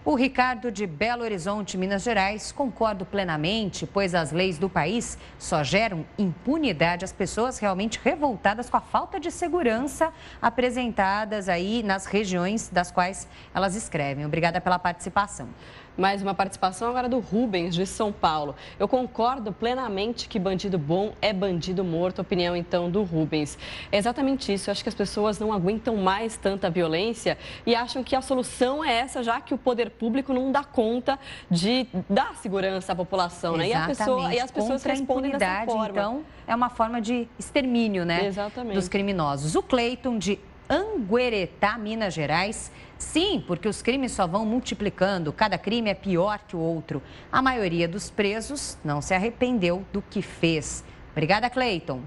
Speaker 1: O Ricardo de Belo Horizonte, Minas Gerais, concordo plenamente, pois as leis do país só geram impunidade às pessoas realmente revoltadas com a falta de segurança apresentadas aí nas regiões das quais elas escrevem. Obrigada pela participação.
Speaker 2: Mais uma participação agora do Rubens, de São Paulo. Eu concordo plenamente que bandido bom é bandido morto. Opinião, então, do Rubens. É exatamente isso. Eu acho que as pessoas não aguentam mais tanta violência e acham que a solução é essa, já que o poder público não dá conta de dar segurança à população, né? E as pessoas respondem dessa forma.
Speaker 1: Então, é uma forma de extermínio, né?
Speaker 2: Exatamente.
Speaker 1: Dos criminosos. O Cleiton, de Angueretá, Minas Gerais. Sim, porque os crimes só vão multiplicando, cada crime é pior que o outro. A maioria dos presos não se arrependeu do que fez. Obrigada, Cleiton.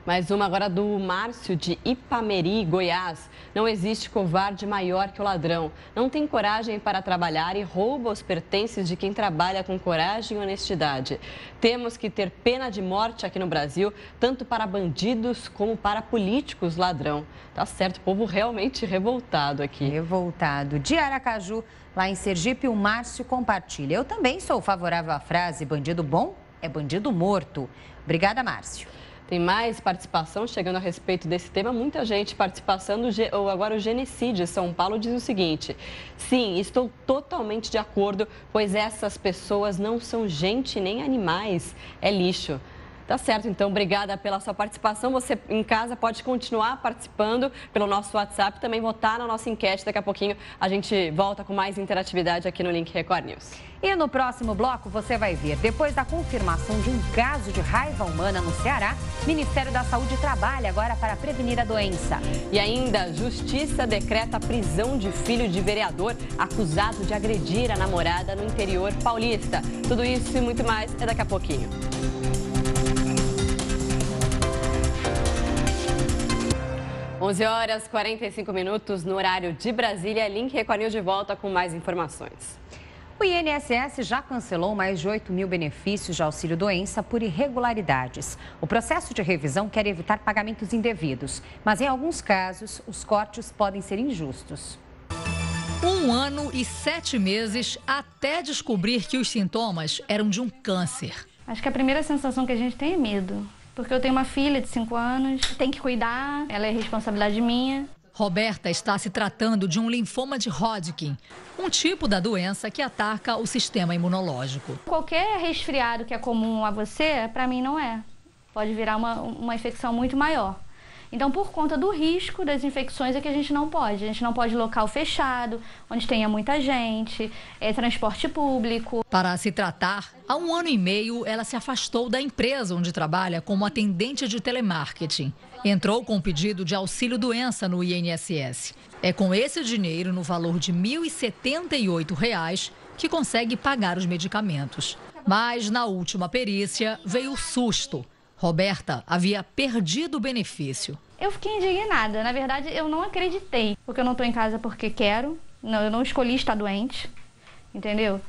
Speaker 2: Mais uma agora do Márcio, de Ipameri, Goiás. Não existe covarde maior que o ladrão. Não tem coragem para trabalhar e rouba os pertences de quem trabalha com coragem e honestidade. Temos que ter pena de morte aqui no Brasil, tanto para bandidos como para políticos ladrão. Tá certo, o povo realmente revoltado aqui.
Speaker 1: Revoltado. De Aracaju, lá em Sergipe, o Márcio compartilha. Eu também sou favorável à frase: bandido bom é bandido morto. Obrigada, Márcio.
Speaker 2: Tem mais participação chegando a respeito desse tema, muita gente participando. Agora o Genecide, São Paulo, diz o seguinte: sim, estou totalmente de acordo, pois essas pessoas não são gente nem animais, é lixo. Tá certo, então, obrigada pela sua participação. Você em casa pode continuar participando pelo nosso WhatsApp, também votar na nossa enquete. Daqui a pouquinho a gente volta com mais interatividade aqui no Link Record News.
Speaker 1: E no próximo bloco você vai ver, depois da confirmação de um caso de raiva humana no Ceará, o Ministério da Saúde trabalha agora para prevenir a doença.
Speaker 2: E ainda, Justiça decreta a prisão de filho de vereador acusado de agredir a namorada no interior paulista. Tudo isso e muito mais é daqui a pouquinho. Horas 45 minutos no horário de Brasília. Link Record News de volta com mais informações.
Speaker 1: O INSS já cancelou mais de 8 mil benefícios de auxílio-doença por irregularidades. O processo de revisão quer evitar pagamentos indevidos, mas em alguns casos os cortes podem ser injustos.
Speaker 16: 1 ano e 7 meses até descobrir que os sintomas eram de um câncer.
Speaker 7: Acho que a primeira sensação que a gente tem é medo. Porque eu tenho uma filha de 5 anos, tem que cuidar, ela é responsabilidade minha.
Speaker 16: Roberta está se tratando de um linfoma de Hodgkin, um tipo da doença que ataca o sistema imunológico.
Speaker 7: Qualquer resfriado que é comum a você, para mim não é. Pode virar uma infecção muito maior.
Speaker 4: Então, por conta do risco das infecções é que a gente não pode. A gente não pode local fechado, onde tenha muita gente, transporte público.
Speaker 16: Para se tratar, há 1 ano e meio, ela se afastou da empresa onde trabalha como atendente de telemarketing. Entrou com um pedido de auxílio-doença no INSS. É com esse dinheiro, no valor de R$ 1.078, que consegue pagar os medicamentos. Mas na última perícia veio o susto. Roberta havia perdido o benefício.
Speaker 4: Eu fiquei indignada. Na verdade, eu não acreditei. Porque eu não estou em casa porque quero. Não, eu não escolhi estar doente. Entendeu?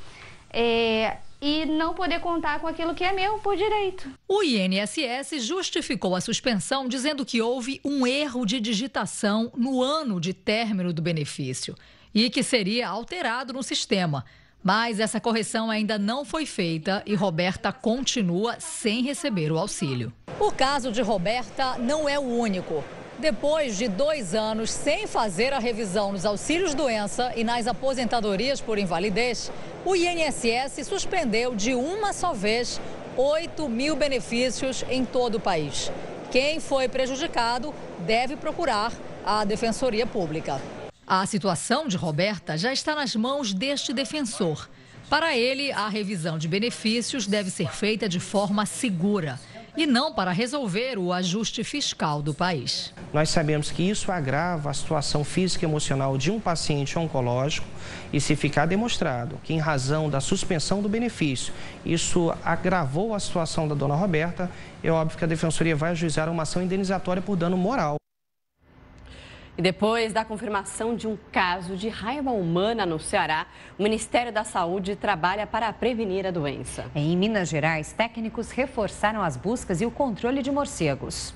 Speaker 4: E não poder contar com aquilo que é meu por direito.
Speaker 16: O INSS justificou a suspensão dizendo que houve um erro de digitação no ano de término do benefício e que seria alterado no sistema. Mas essa correção ainda não foi feita e Roberta continua sem receber o auxílio. O caso de Roberta não é o único. Depois de 2 anos sem fazer a revisão nos auxílios-doença e nas aposentadorias por invalidez, o INSS suspendeu de uma só vez 8 mil benefícios em todo o país. Quem foi prejudicado deve procurar a Defensoria Pública. A situação de Roberta já está nas mãos deste defensor. Para ele, a revisão de benefícios deve ser feita de forma segura e não para resolver o ajuste fiscal do país.
Speaker 17: Nós sabemos que isso agrava a situação física e emocional de um paciente oncológico e se ficar demonstrado que, em razão da suspensão do benefício, isso agravou a situação da dona Roberta, é óbvio que a Defensoria vai ajuizar uma ação indenizatória por dano moral.
Speaker 2: E depois da confirmação de um caso de raiva humana no Ceará, o Ministério da Saúde trabalha para prevenir a doença.
Speaker 1: Em Minas Gerais, técnicos reforçaram as buscas e o controle de morcegos.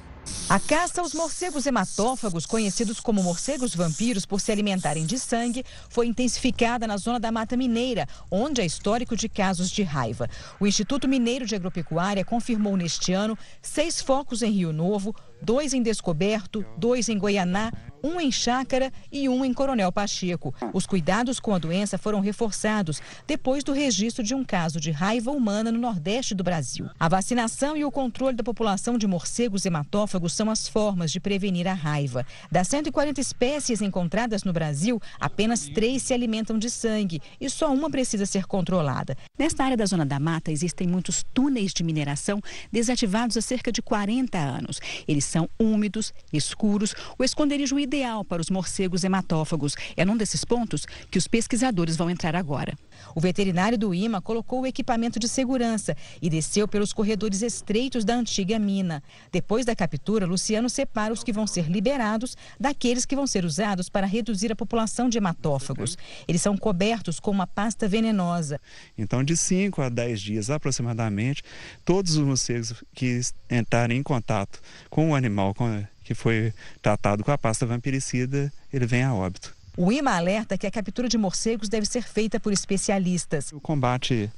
Speaker 18: A caça aos morcegos hematófagos, conhecidos como morcegos vampiros por se alimentarem de sangue, foi intensificada na zona da Mata Mineira, onde há histórico de casos de raiva. O Instituto Mineiro de Agropecuária confirmou neste ano 6 focos em Rio Novo, 2 em Descoberto, 2 em Goianá, 1 em Chácara e 1 em Coronel Pacheco. Os cuidados com a doença foram reforçados depois do registro de um caso de raiva humana no Nordeste do Brasil. A vacinação e o controle da população de morcegos hematófagos são as formas de prevenir a raiva. Das 140 espécies encontradas no Brasil, apenas 3 se alimentam de sangue e só uma precisa ser controlada.
Speaker 19: Nesta área da Zona da Mata existem muitos túneis de mineração desativados há cerca de 40 anos. Eles são úmidos, escuros, o esconderijo ideal para os morcegos hematófagos. É num desses pontos que os pesquisadores vão entrar agora.
Speaker 18: O veterinário do IMA colocou o equipamento de segurança e desceu pelos corredores estreitos da antiga mina. Depois da captura, Luciano separa os que vão ser liberados daqueles que vão ser usados para reduzir a população de hematófagos. Eles são cobertos com uma pasta venenosa.
Speaker 20: Então, de 5 a 10 dias aproximadamente, todos os morcegos que entrarem em contato com o animal que foi tratado com a pasta vampiricida, ele vem a óbito.
Speaker 18: O IMA alerta que a captura de morcegos deve ser feita por especialistas.
Speaker 20: O combate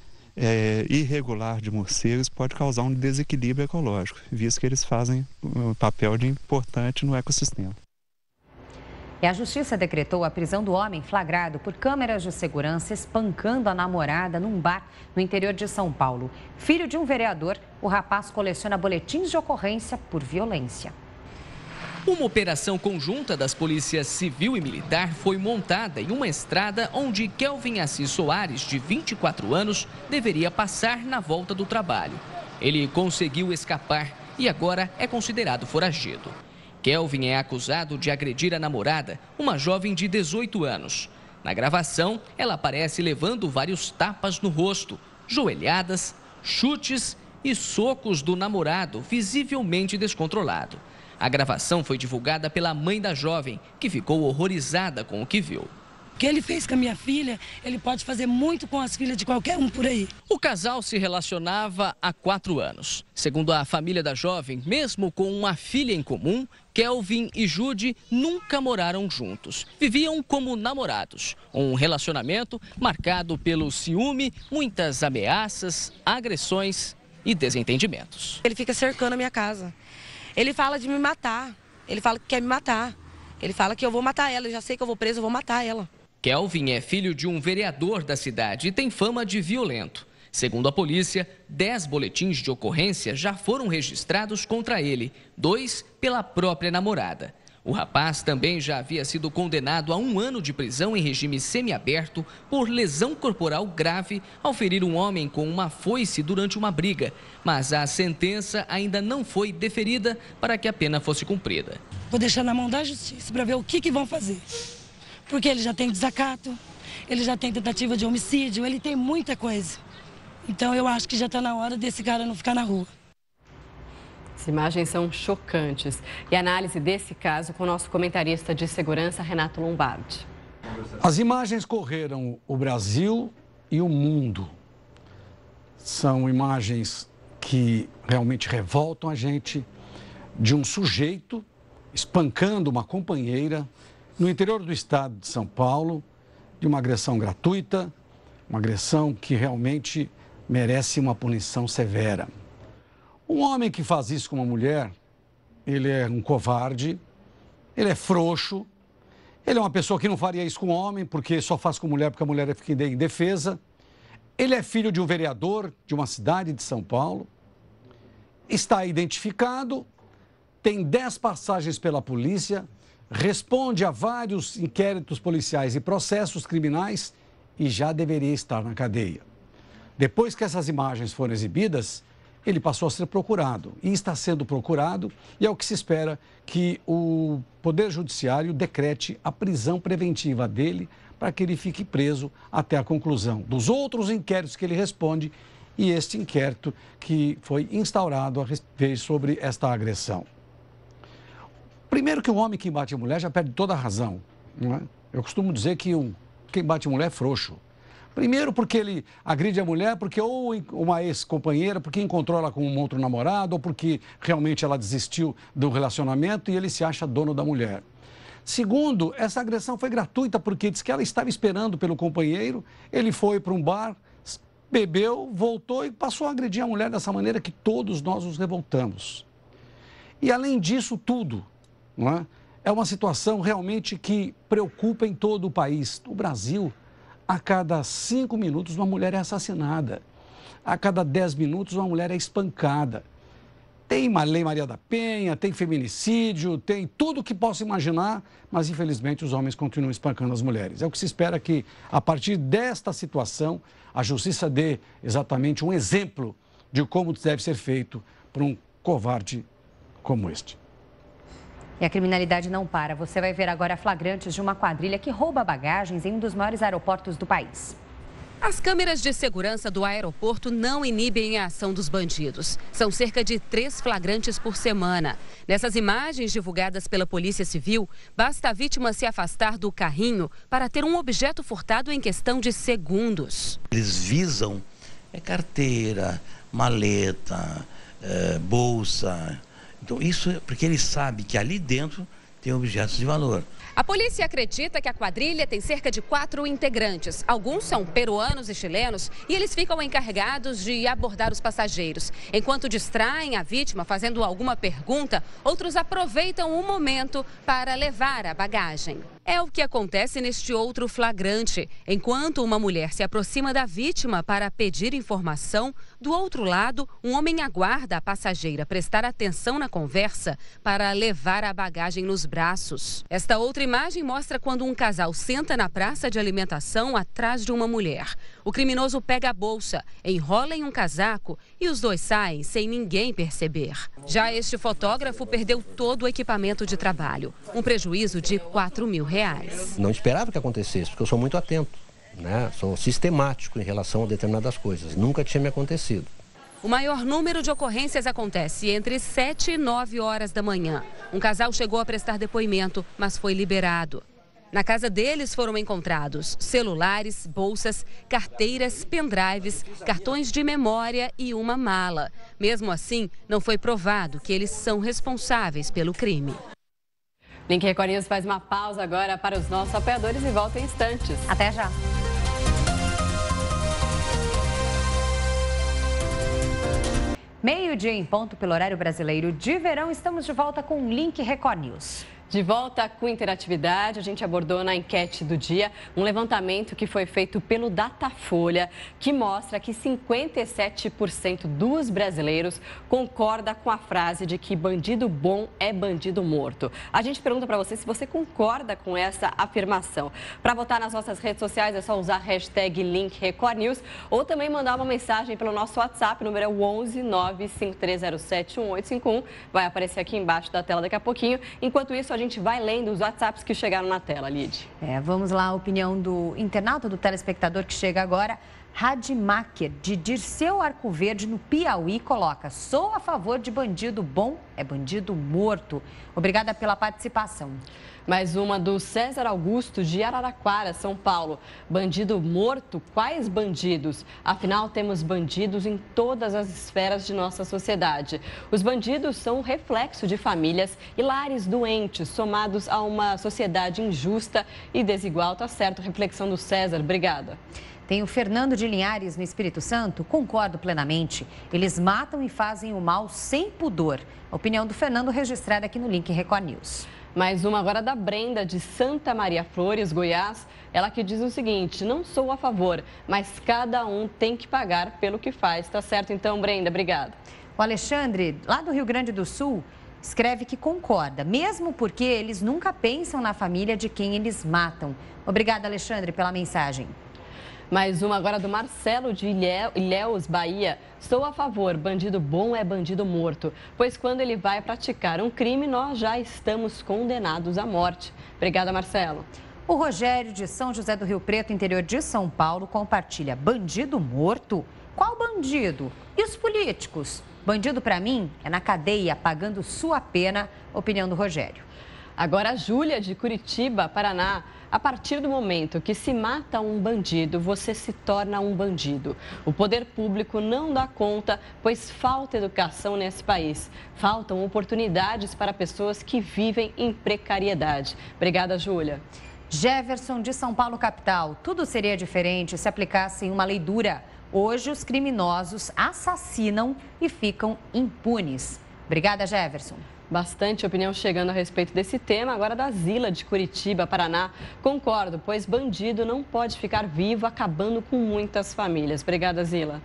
Speaker 20: irregular de morcegos pode causar um desequilíbrio ecológico, visto que eles fazem um papel importante no ecossistema.
Speaker 1: E a Justiça decretou a prisão do homem flagrado por câmeras de segurança espancando a namorada num bar no interior de São Paulo. Filho de um vereador, o rapaz coleciona boletins de ocorrência por violência.
Speaker 26: Uma operação conjunta das polícias civil e militar foi montada em uma estrada onde Kelvin Assis Soares, de 24 anos, deveria passar na volta do trabalho. Ele conseguiu escapar e agora é considerado foragido. Kelvin é acusado de agredir a namorada, uma jovem de 18 anos. Na gravação, ela aparece levando vários tapas no rosto, joelhadas, chutes e socos do namorado, visivelmente descontrolado. A gravação foi divulgada pela mãe da jovem, que ficou horrorizada com o que viu.
Speaker 27: O que ele fez com a minha filha, ele pode fazer muito com as filhas de qualquer um por aí.
Speaker 26: O casal se relacionava há 4 anos. Segundo a família da jovem, mesmo com uma filha em comum, Kelvin e Judy nunca moraram juntos. Viviam como namorados. Um relacionamento marcado pelo ciúme, muitas ameaças, agressões e desentendimentos.
Speaker 27: Ele fica cercando a minha casa. Ele fala de me matar, ele fala que quer me matar, ele fala que eu vou matar ela, eu já sei que eu vou preso, eu vou matar ela.
Speaker 26: Kelvin é filho de um vereador da cidade e tem fama de violento. Segundo a polícia, 10 boletins de ocorrência já foram registrados contra ele, 2 pela própria namorada. O rapaz também já havia sido condenado a 1 ano de prisão em regime semiaberto por lesão corporal grave ao ferir um homem com uma foice durante uma briga. Mas a sentença ainda não foi deferida para que a pena fosse cumprida.
Speaker 3: Vou deixar na mão da justiça para ver o que vão fazer. Porque ele já tem desacato, ele já tem tentativa de homicídio, ele tem muita coisa. Então eu acho que já está na hora desse cara não ficar na rua.
Speaker 2: As imagens são chocantes. E a análise desse caso com o nosso comentarista de segurança, Renato Lombardi.
Speaker 5: As imagens correram o Brasil e o mundo. São imagens que realmente revoltam a gente, de um sujeito espancando uma companheira no interior do estado de São Paulo, de uma agressão gratuita, uma agressão que realmente merece uma punição severa. Um homem que faz isso com uma mulher, ele é um covarde, ele é frouxo, ele é uma pessoa que não faria isso com homem, porque só faz com mulher porque a mulher fica indefesa. Ele é filho de um vereador de uma cidade de São Paulo, está identificado, tem 10 passagens pela polícia, responde a vários inquéritos policiais e processos criminais e já deveria estar na cadeia. Depois que essas imagens foram exibidas, ele passou a ser procurado e está sendo procurado e é o que se espera que o Poder Judiciário decrete a prisão preventiva dele para que ele fique preso até a conclusão dos outros inquéritos que ele responde e este inquérito que foi instaurado a respeito sobre esta agressão. Primeiro que um homem que bate a mulher já perde toda a razão, não é? Eu costumo dizer que quem bate a mulher é frouxo. Primeiro porque ele agride a mulher, porque ou uma ex-companheira, porque encontrou ela com um outro namorado, ou porque realmente ela desistiu do relacionamento e ele se acha dono da mulher. Segundo, essa agressão foi gratuita porque diz que ela estava esperando pelo companheiro, ele foi para um bar, bebeu, voltou e passou a agredir a mulher dessa maneira que todos nós nos revoltamos. E além disso tudo, não é? É uma situação realmente que preocupa em todo o país. No Brasil, a cada 5 minutos uma mulher é assassinada. A cada 10 minutos uma mulher é espancada. Tem uma Lei Maria da Penha, tem feminicídio, tem tudo que possa imaginar, mas infelizmente os homens continuam espancando as mulheres. É o que se espera que, a partir desta situação, a justiça dê exatamente um exemplo de como deve ser feito por um covarde como este.
Speaker 1: E a criminalidade não para. Você vai ver agora flagrantes de uma quadrilha que rouba bagagens em um dos maiores aeroportos do país.
Speaker 6: As câmeras de segurança do aeroporto não inibem a ação dos bandidos. São cerca de 3 flagrantes por semana. Nessas imagens divulgadas pela Polícia Civil, basta a vítima se afastar do carrinho para ter um objeto furtado em questão de segundos.
Speaker 21: Eles visam carteira, maleta, bolsa. Então, isso é porque ele sabe que ali dentro tem objetos de valor.
Speaker 6: A polícia acredita que a quadrilha tem cerca de 4 integrantes. Alguns são peruanos e chilenos e eles ficam encarregados de abordar os passageiros. Enquanto distraem a vítima fazendo alguma pergunta, outros aproveitam o momento para levar a bagagem. É o que acontece neste outro flagrante. Enquanto uma mulher se aproxima da vítima para pedir informação, do outro lado, um homem aguarda a passageira prestar atenção na conversa para levar a bagagem nos braços. Esta outra imagem mostra quando um casal senta na praça de alimentação atrás de uma mulher. O criminoso pega a bolsa, enrola em um casaco e os dois saem sem ninguém perceber. Já este fotógrafo perdeu todo o equipamento de trabalho, um prejuízo de R$4.000.
Speaker 22: Não esperava que acontecesse, porque eu sou muito atento, né? Sou sistemático em relação a determinadas coisas. Nunca tinha me acontecido.
Speaker 6: O maior número de ocorrências acontece entre 7 e 9 horas da manhã. Um casal chegou a prestar depoimento, mas foi liberado. Na casa deles foram encontrados celulares, bolsas, carteiras, pendrives, cartões de memória e uma mala. Mesmo assim, não foi provado que eles são responsáveis pelo crime.
Speaker 2: Link Record News faz uma pausa agora para os nossos apoiadores e volta em instantes.
Speaker 1: Até já. Meio-dia em ponto pelo horário brasileiro de verão, estamos de volta com o Link Record News.
Speaker 2: De volta com interatividade, a gente abordou na enquete do dia um levantamento que foi feito pelo Datafolha, que mostra que 57% dos brasileiros concorda com a frase de que bandido bom é bandido morto. A gente pergunta para você se você concorda com essa afirmação. Para votar nas nossas redes sociais é só usar a hashtag #LinkRecordNews ou também mandar uma mensagem pelo nosso WhatsApp, número é 11 95307 1851. Vai aparecer aqui embaixo da tela daqui a pouquinho. Enquanto isso, a gente vai lendo os WhatsApps que chegaram na tela, Lid.
Speaker 1: Vamos lá, a opinião do internauta, do telespectador que chega agora. Radimacher, de Dirceu Arco Verde, no Piauí, coloca: sou a favor de bandido bom é bandido morto. Obrigada pela participação.
Speaker 2: Mais uma do César Augusto, de Araraquara, São Paulo. Bandido morto? Quais bandidos? Afinal, temos bandidos em todas as esferas de nossa sociedade. Os bandidos são um reflexo de famílias e lares doentes, somados a uma sociedade injusta e desigual. Tá certo, reflexão do César. Obrigada.
Speaker 1: Tem o Fernando de Linhares, no Espírito Santo. Concordo plenamente. Eles matam e fazem o mal sem pudor. A opinião do Fernando registrada aqui no Link Record News.
Speaker 2: Mais uma agora da Brenda, de Santa Maria Flores, Goiás. Ela que diz o seguinte: não sou a favor, mas cada um tem que pagar pelo que faz. Tá certo então, Brenda? Obrigada.
Speaker 1: O Alexandre, lá do Rio Grande do Sul, escreve que concorda, mesmo porque eles nunca pensam na família de quem eles matam. Obrigada, Alexandre, pela mensagem.
Speaker 2: Mais uma agora do Marcelo, de Ilhéus, Bahia. Sou a favor, bandido bom é bandido morto, pois quando ele vai praticar um crime, nós já estamos condenados à morte. Obrigada, Marcelo.
Speaker 1: O Rogério, de São José do Rio Preto, interior de São Paulo, compartilha: bandido morto? Qual bandido? E os políticos? Bandido, para mim, é na cadeia, pagando sua pena. Opinião do Rogério.
Speaker 2: Agora a Júlia, de Curitiba, Paraná. A partir do momento que se mata um bandido, você se torna um bandido. O poder público não dá conta, pois falta educação nesse país. Faltam oportunidades para pessoas que vivem em precariedade. Obrigada, Júlia.
Speaker 1: Jefferson, de São Paulo, capital. Tudo seria diferente se aplicassem uma lei dura. Hoje, os criminosos assassinam e ficam impunes. Obrigada, Jefferson.
Speaker 2: Bastante opinião chegando a respeito desse tema. Agora da Zila, de Curitiba, Paraná. Concordo, pois bandido não pode ficar vivo, acabando com muitas famílias. Obrigada, Zila.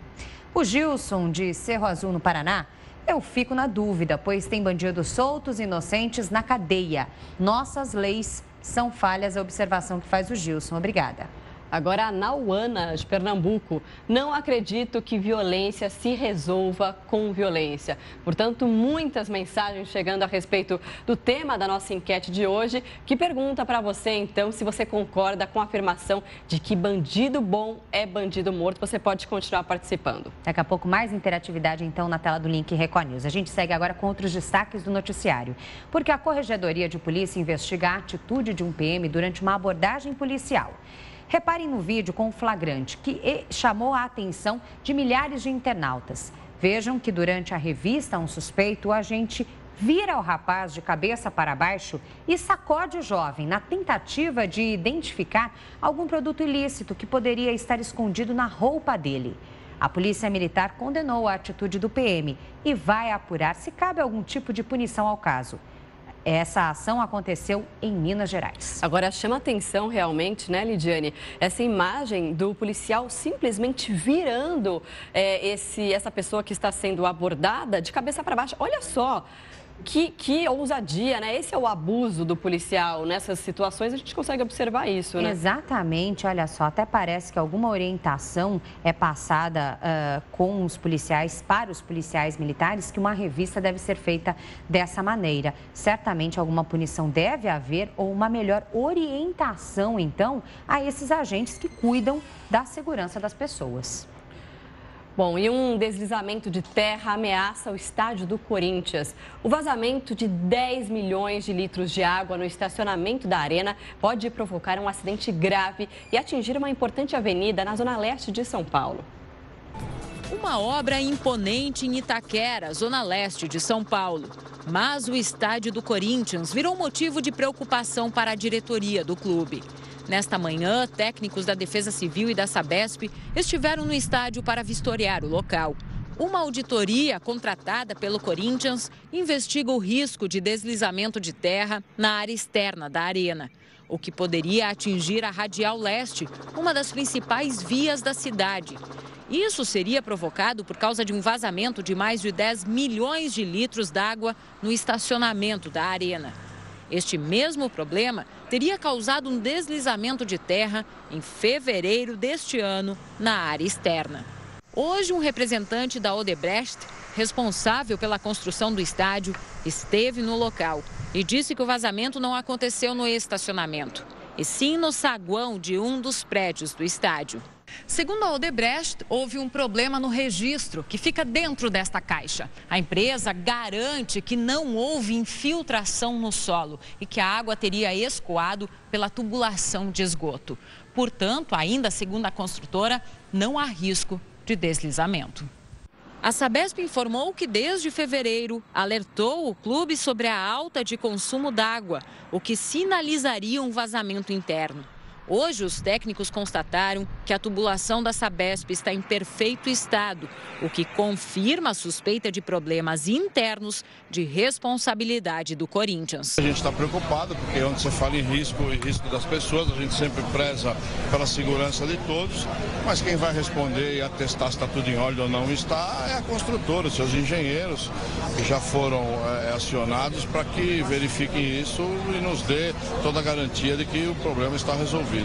Speaker 1: O Gilson, de Cerro Azul, no Paraná. Eu fico na dúvida, pois tem bandidos soltos e inocentes na cadeia. Nossas leis são falhas. A observação que faz o Gilson. Obrigada.
Speaker 2: Agora a Nauana, de Pernambuco. Não acredito que violência se resolva com violência. Portanto, muitas mensagens chegando a respeito do tema da nossa enquete de hoje, que pergunta para você, então, se você concorda com a afirmação de que bandido bom é bandido morto. Você pode continuar participando.
Speaker 1: Daqui a pouco, mais interatividade, então, na tela do Link Record News. A gente segue agora com outros destaques do noticiário. Porque a Corregedoria de Polícia investiga a atitude de um PM durante uma abordagem policial. Reparem no vídeo com o flagrante, que chamou a atenção de milhares de internautas. Vejam que durante a revista a um suspeito, o agente vira o rapaz de cabeça para baixo e sacode o jovem na tentativa de identificar algum produto ilícito que poderia estar escondido na roupa dele. A Polícia Militar condenou a atitude do PM e vai apurar se cabe algum tipo de punição ao caso. Essa ação aconteceu em Minas Gerais.
Speaker 2: Agora, chama atenção realmente, né, Lidiane? Essa imagem do policial simplesmente virando essa pessoa que está sendo abordada de cabeça para baixo. Olha só, que ousadia, né? Esse é o abuso do policial. Nessas situações a gente consegue observar isso, né?
Speaker 1: Exatamente, olha só, até parece que alguma orientação é passada com os policiais, para os policiais militares, que uma revista deve ser feita dessa maneira. Certamente alguma punição deve haver ou uma melhor orientação, então, a esses agentes que cuidam da segurança das pessoas.
Speaker 2: Bom, e um deslizamento de terra ameaça o estádio do Corinthians. O vazamento de 10 milhões de litros de água no estacionamento da arena pode provocar um acidente grave e atingir uma importante avenida na zona leste de São Paulo.
Speaker 8: Uma obra imponente em Itaquera, zona leste de São Paulo. Mas o estádio do Corinthians virou motivo de preocupação para a diretoria do clube. Nesta manhã, técnicos da Defesa Civil e da Sabesp estiveram no estádio para vistoriar o local. Uma auditoria contratada pelo Corinthians investiga o risco de deslizamento de terra na área externa da arena, o que poderia atingir a Radial Leste, uma das principais vias da cidade. Isso seria provocado por causa de um vazamento de mais de 10 milhões de litros d'água no estacionamento da arena. Este mesmo problema teria causado um deslizamento de terra em fevereiro deste ano na área externa. Hoje, um representante da Odebrecht, responsável pela construção do estádio, esteve no local e disse que o vazamento não aconteceu no estacionamento, e sim no saguão de um dos prédios do estádio. Segundo a Odebrecht, houve um problema no registro que fica dentro desta caixa. A empresa garante que não houve infiltração no solo e que a água teria escoado pela tubulação de esgoto. Portanto, ainda segundo a construtora, não há risco de deslizamento. A Sabesp informou que desde fevereiro alertou o clube sobre a alta de consumo d'água, o que sinalizaria um vazamento interno. Hoje, os técnicos constataram que a tubulação da Sabesp está em perfeito estado, o que confirma a suspeita de problemas internos de responsabilidade do Corinthians.
Speaker 10: A gente está preocupado porque onde você fala em risco e risco das pessoas, a gente sempre preza pela segurança de todos, mas quem vai responder e atestar se está tudo em ordem ou não está é a construtora, os seus engenheiros, que já foram acionados para que verifiquem isso e nos dê toda a garantia de que o problema está resolvido.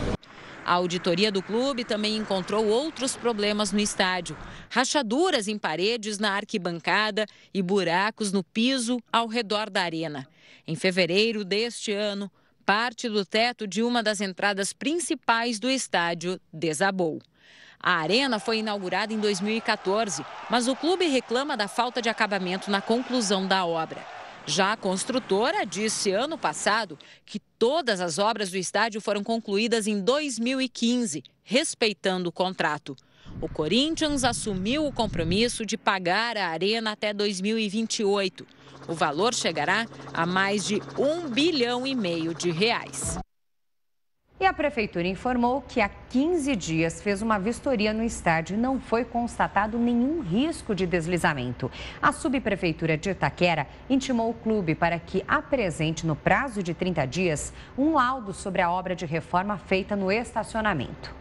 Speaker 8: A auditoria do clube também encontrou outros problemas no estádio: rachaduras em paredes na arquibancada e buracos no piso ao redor da arena. Em fevereiro deste ano, parte do teto de uma das entradas principais do estádio desabou. A arena foi inaugurada em 2014, mas o clube reclama da falta de acabamento na conclusão da obra. Já a construtora disse ano passado que todas as obras do estádio foram concluídas em 2015, respeitando o contrato. O Corinthians assumiu o compromisso de pagar a arena até 2028. O valor chegará a mais de R$1,5 bilhão de reais.
Speaker 1: E a prefeitura informou que há 15 dias fez uma vistoria no estádio e não foi constatado nenhum risco de deslizamento. A subprefeitura de Itaquera intimou o clube para que apresente no prazo de 30 dias um laudo sobre a obra de reforma feita no estacionamento.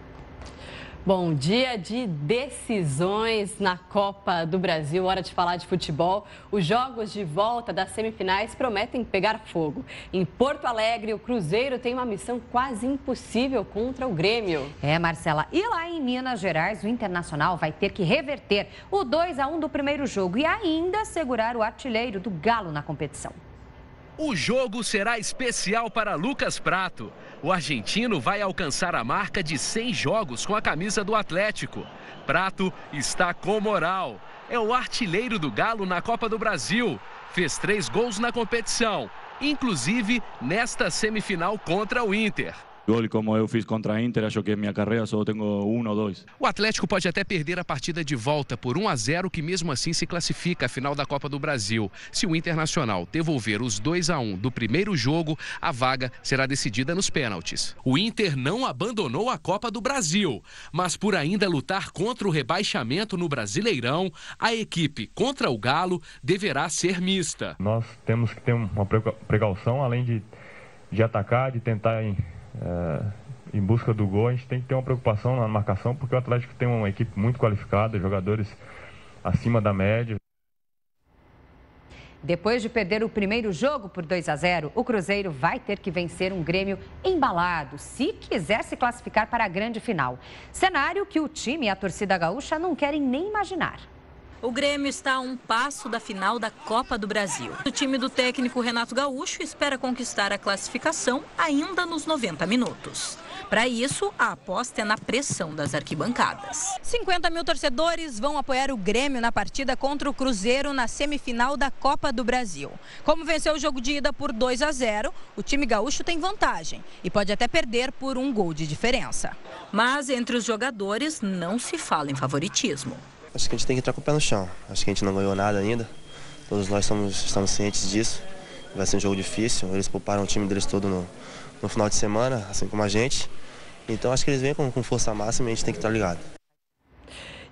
Speaker 2: Bom, dia de decisões na Copa do Brasil, hora de falar de futebol. Os jogos de volta das semifinais prometem pegar fogo. Em Porto Alegre, o Cruzeiro tem uma missão quase impossível contra o Grêmio.
Speaker 1: Marcela, e lá em Minas Gerais, o Internacional vai ter que reverter o 2-1 do primeiro jogo e ainda segurar o artilheiro do Galo na competição.
Speaker 11: O jogo será especial para Lucas Prato. O argentino vai alcançar a marca de 100 jogos com a camisa do Atlético. Prato está com moral. É o artilheiro do Galo na Copa do Brasil. Fez 3 gols na competição, inclusive nesta semifinal contra o Inter.
Speaker 12: Gol como eu fiz contra a Inter, acho que em minha carreira só tenho 1 ou 2.
Speaker 11: O Atlético pode até perder a partida de volta por 1-0, que mesmo assim se classifica à final da Copa do Brasil. Se o Internacional devolver os 2-1 do primeiro jogo, a vaga será decidida nos pênaltis. O Inter não abandonou a Copa do Brasil, mas por ainda lutar contra o rebaixamento no Brasileirão, a equipe contra o Galo deverá ser mista.
Speaker 13: Nós temos que ter uma precaução, além de atacar, de tentar em busca do gol, a gente tem que ter uma preocupação na marcação, porque o Atlético tem uma equipe muito qualificada, jogadores acima da média.
Speaker 1: Depois de perder o primeiro jogo por 2-0, o Cruzeiro vai ter que vencer um Grêmio embalado, se quiser se classificar para a grande final. Cenário que o time e a torcida gaúcha não querem nem imaginar.
Speaker 14: O Grêmio está a um passo da final da Copa do Brasil. O time do técnico Renato Gaúcho espera conquistar a classificação ainda nos 90 minutos. Para isso, a aposta é na pressão das arquibancadas. 50 mil torcedores vão apoiar o Grêmio na partida contra o Cruzeiro na semifinal da Copa do Brasil. Como venceu o jogo de ida por 2-0, o time gaúcho tem vantagem e pode até perder por 1 gol de diferença. Mas entre os jogadores não se fala em favoritismo.
Speaker 23: Acho que a gente tem que entrar com o pé no chão. Acho que a gente não ganhou nada ainda. Todos nós estamos cientes disso. Vai ser um jogo difícil. Eles pouparam o time deles todo no final de semana, assim como a gente. Então acho que eles vêm com força máxima e a gente tem que estar ligado.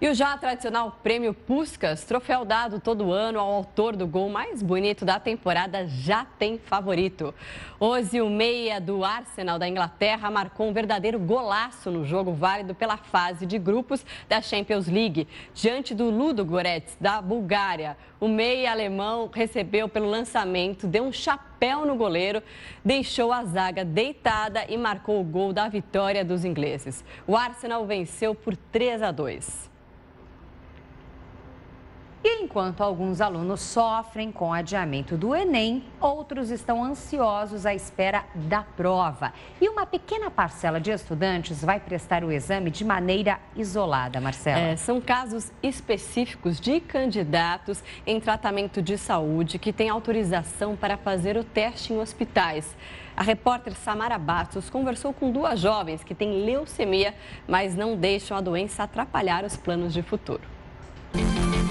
Speaker 2: E o já tradicional Prêmio Puskás, troféu dado todo ano ao autor do gol mais bonito da temporada, já tem favorito. Hoje, o meia do Arsenal da Inglaterra marcou um verdadeiro golaço no jogo válido pela fase de grupos da Champions League, diante do Ludogorets da Bulgária. O meia alemão recebeu pelo lançamento, deu um chapéu no goleiro, deixou a zaga deitada e marcou o gol da vitória dos ingleses. O Arsenal venceu por 3-2.
Speaker 1: E enquanto alguns alunos sofrem com o adiamento do Enem, outros estão ansiosos à espera da prova. E uma pequena parcela de estudantes vai prestar o exame de maneira isolada, Marcela.
Speaker 2: São casos específicos de candidatos em tratamento de saúde que têm autorização para fazer o teste em hospitais. A repórter Samara Bastos conversou com duas jovens que têm leucemia, mas não deixam a doença atrapalhar os planos de futuro.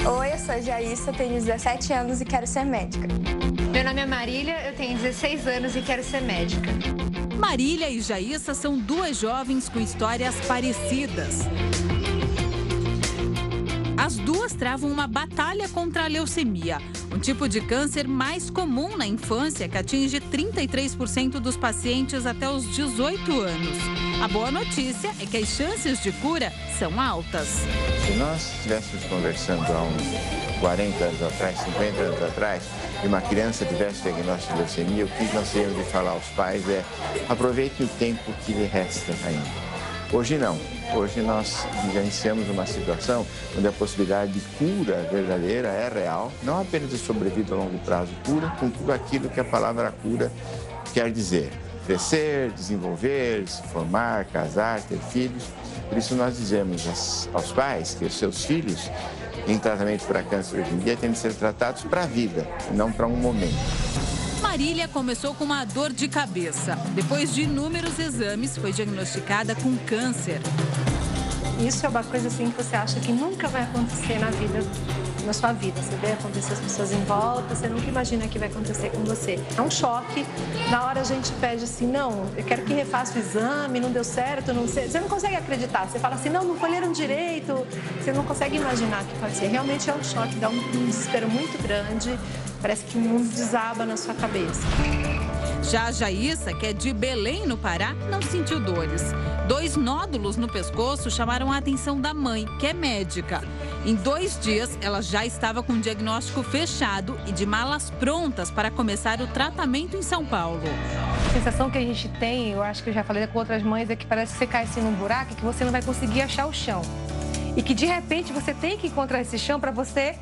Speaker 4: Oi, eu sou a Jaíssa, tenho 17 anos e quero ser médica.
Speaker 7: Meu nome é Marília, eu tenho 16 anos e quero ser médica.
Speaker 8: Marília e Jaíssa são duas jovens com histórias parecidas. As duas travam uma batalha contra a leucemia, um tipo de câncer mais comum na infância que atinge 33% dos pacientes até os 18 anos. A boa notícia é que as chances de cura são altas.
Speaker 9: Se nós estivéssemos conversando há uns 40 anos atrás, 50 anos atrás, e uma criança tivesse diagnóstico de leucemia, o que nós teríamos de falar aos pais é: aproveite o tempo que lhe resta ainda. Hoje não. Hoje nós vivenciamos uma situação onde a possibilidade de cura verdadeira é real, não apenas de sobrevida a longo prazo, cura com tudo aquilo que a palavra cura quer dizer. Crescer, desenvolver, se formar, casar, ter filhos. Por isso nós dizemos aos pais que os seus filhos em tratamento para câncer hoje em dia têm de ser tratados para a vida, não para um momento.
Speaker 8: Marília começou com uma dor de cabeça. Depois de inúmeros exames, foi diagnosticada com câncer.
Speaker 15: Isso é uma coisa assim que você acha que nunca vai acontecer na sua vida. Você vê acontecer as pessoas em volta, você nunca imagina que vai acontecer com você. É um choque. Na hora a gente pede assim, não, eu quero que refaça o exame, não deu certo, não sei. Você não consegue acreditar. Você fala assim, não colheram direito. Você não consegue imaginar que pode ser. Realmente é um choque, dá um desespero muito grande. Parece que o mundo desaba na sua cabeça.
Speaker 8: Já a Jaíssa, que é de Belém, no Pará, não sentiu dores. 2 nódulos no pescoço chamaram a atenção da mãe, que é médica. Em 2 dias, ela já estava com o diagnóstico fechado e de malas prontas para começar o tratamento em São Paulo.
Speaker 15: A sensação que a gente tem, eu acho que eu já falei com outras mães, é que parece que você cai assim num buraco e que você não vai conseguir achar o chão. E que, de repente, você tem que encontrar esse chão para você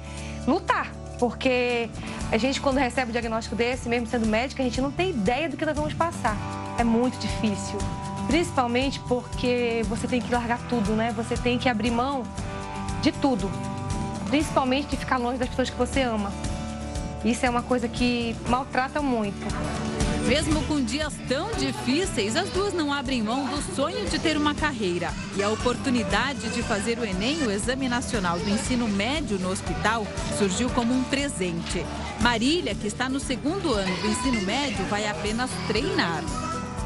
Speaker 15: lutar. Porque a gente, quando recebe um diagnóstico desse, mesmo sendo médica, a gente não tem ideia do que nós vamos passar. É muito difícil. Principalmente porque você tem que largar tudo, né? Você tem que abrir mão de tudo. Principalmente de ficar longe das pessoas que você ama. Isso é uma coisa que maltrata muito.
Speaker 8: Mesmo com dias tão difíceis, as duas não abrem mão do sonho de ter uma carreira. E a oportunidade de fazer o Enem, o Exame Nacional do Ensino Médio, no hospital, surgiu como um presente. Marília, que está no 2º ano do ensino médio, vai apenas treinar.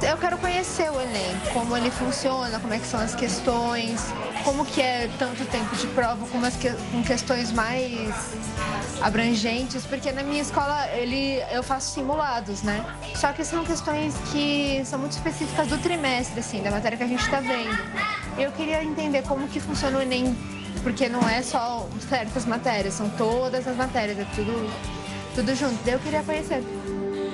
Speaker 7: Eu quero conhecer o Enem, como ele funciona, como é que são as questões, como que é tanto tempo de prova, com questões mais abrangentes, porque na minha escola eu faço simulados, né? Só que são questões que são muito específicas do trimestre, assim, da matéria que a gente está vendo. Eu queria entender como que funciona o Enem, porque não é só certas matérias, são todas as matérias, é tudo junto. Daí eu queria conhecer.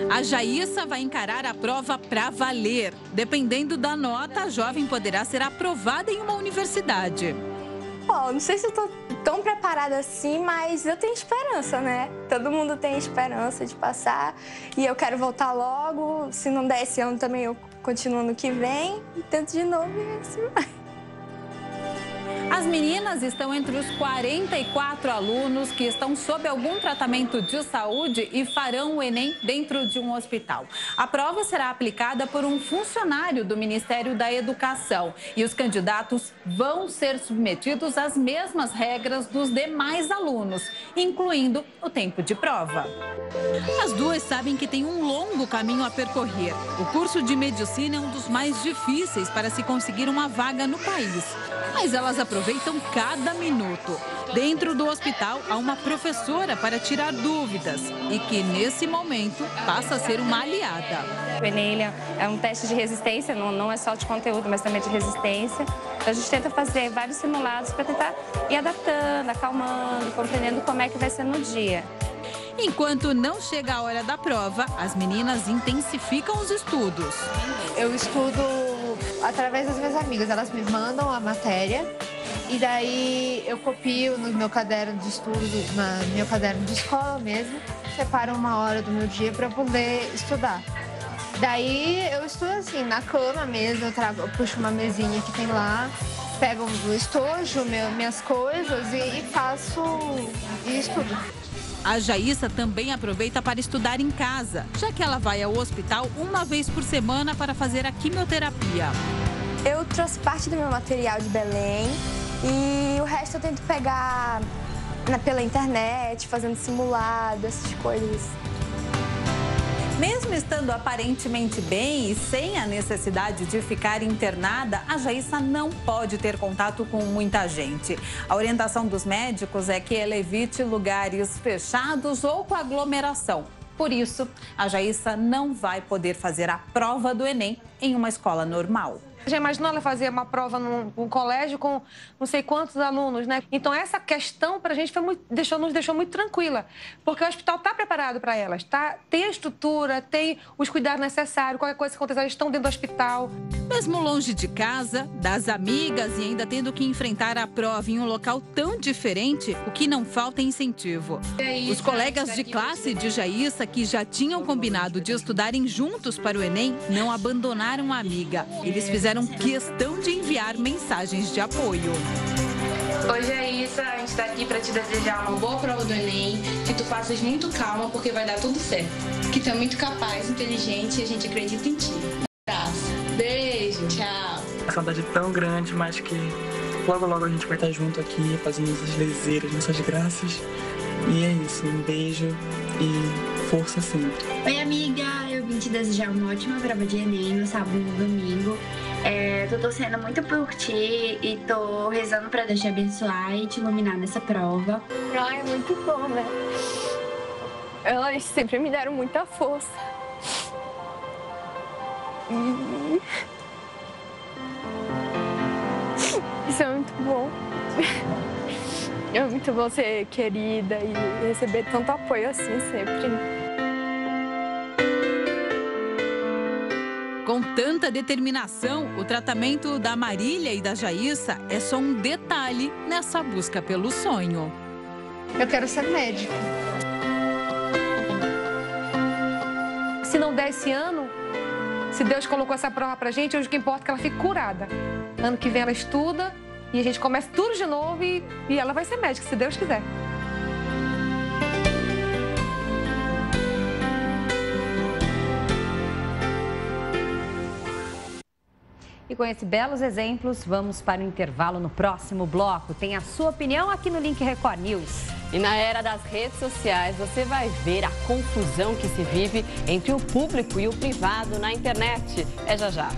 Speaker 8: A Jaíssa vai encarar a prova para valer. Dependendo da nota, a jovem poderá ser aprovada em uma universidade.
Speaker 4: Não sei se eu tô tão preparada assim, mas eu tenho esperança, né? Todo mundo tem esperança de passar e eu quero voltar logo. Se não der esse ano também, eu continuo no que vem e tento de novo e assim vai.
Speaker 8: As meninas estão entre os 44 alunos que estão sob algum tratamento de saúde e farão o Enem dentro de um hospital. A prova será aplicada por um funcionário do Ministério da Educação e os candidatos vão ser submetidos às mesmas regras dos demais alunos, incluindo o tempo de prova. As duas sabem que tem um longo caminho a percorrer. O curso de medicina é um dos mais difíceis para se conseguir uma vaga no país, mas elas aproveitam aproveitam cada minuto. Dentro do hospital, há uma professora para tirar dúvidas e que, nesse momento, passa a ser uma aliada.
Speaker 16: O Enem é um teste de resistência, não é só de conteúdo, mas também de resistência. Então, a gente tenta fazer vários simulados para tentar ir adaptando, acalmando, compreendendo como é que vai ser no dia.
Speaker 8: Enquanto não chega a hora da prova, as meninas intensificam os estudos.
Speaker 7: Eu estudo através das minhas amigas, elas me mandam a matéria e daí eu copio no meu caderno de estudo, no meu caderno de escola mesmo, separo uma hora do meu dia para poder estudar. Daí eu estudo assim, na cama mesmo, eu puxo uma mesinha que tem lá, pego o estojo, minhas coisas e faço e estudo.
Speaker 8: A Jaíssa também aproveita para estudar em casa, já que ela vai ao hospital uma vez por semana para fazer a quimioterapia.
Speaker 4: Eu trouxe parte do meu material de Belém e o resto eu tento pegar pela internet, fazendo simulado, essas coisas.
Speaker 17: Mesmo estando aparentemente bem e sem a necessidade de ficar internada, a Jaíssa não pode ter contato com muita gente. A orientação dos médicos é que ela evite lugares fechados ou com aglomeração. Por isso, a Jaíssa não vai poder fazer a prova do Enem em uma escola normal.
Speaker 15: Já imaginou ela fazer uma prova num colégio com não sei quantos alunos, né? Então, essa questão para a gente nos deixou muito tranquila, porque o hospital está preparado para elas, tá? Tem a estrutura, tem os cuidados necessários, qualquer coisa que acontecer, eles estão dentro do hospital.
Speaker 8: Mesmo longe de casa, das amigas e ainda tendo que enfrentar a prova em um local tão diferente, o que não falta é incentivo. Os colegas de classe de Jaíssa, que já tinham combinado de estudarem juntos para o Enem, não abandonaram a amiga. Eles fizeram questão de enviar mensagens de apoio.
Speaker 18: Oi, Jaíssa, a gente tá aqui para te desejar uma boa prova do Enem, que tu faças muito calma, porque vai dar tudo certo. Que tu é muito capaz, inteligente e a gente acredita em ti. Um abraço. Beijo, tchau.
Speaker 19: A saudade é tão grande, mas que logo, logo a gente vai estar junto aqui, fazendo essas lezeiras, nossas graças. E é isso, um beijo e força sempre.
Speaker 20: Oi, amiga, eu vim te desejar uma ótima prova de Enem no sábado e no domingo. Tô torcendo muito por ti e tô rezando pra Deus te abençoar e te iluminar nessa prova.
Speaker 4: Ai, é muito bom, né? Elas sempre me deram muita força. Isso é muito bom. É muito bom ser querida e receber tanto apoio assim sempre.
Speaker 8: Com tanta determinação, o tratamento da Marília e da Jaíssa é só um detalhe nessa busca pelo sonho.
Speaker 7: Eu quero ser médica.
Speaker 15: Se não der esse ano, se Deus colocou essa prova pra gente, hoje o que importa é que ela fique curada. Ano que vem ela estuda e a gente começa tudo de novo e ela vai ser médica, se Deus quiser.
Speaker 1: E com esses belos exemplos, vamos para o intervalo no próximo bloco. Tem a sua opinião aqui no Link Record News.
Speaker 2: E na era das redes sociais, você vai ver a confusão que se vive entre o público e o privado na internet. É já já.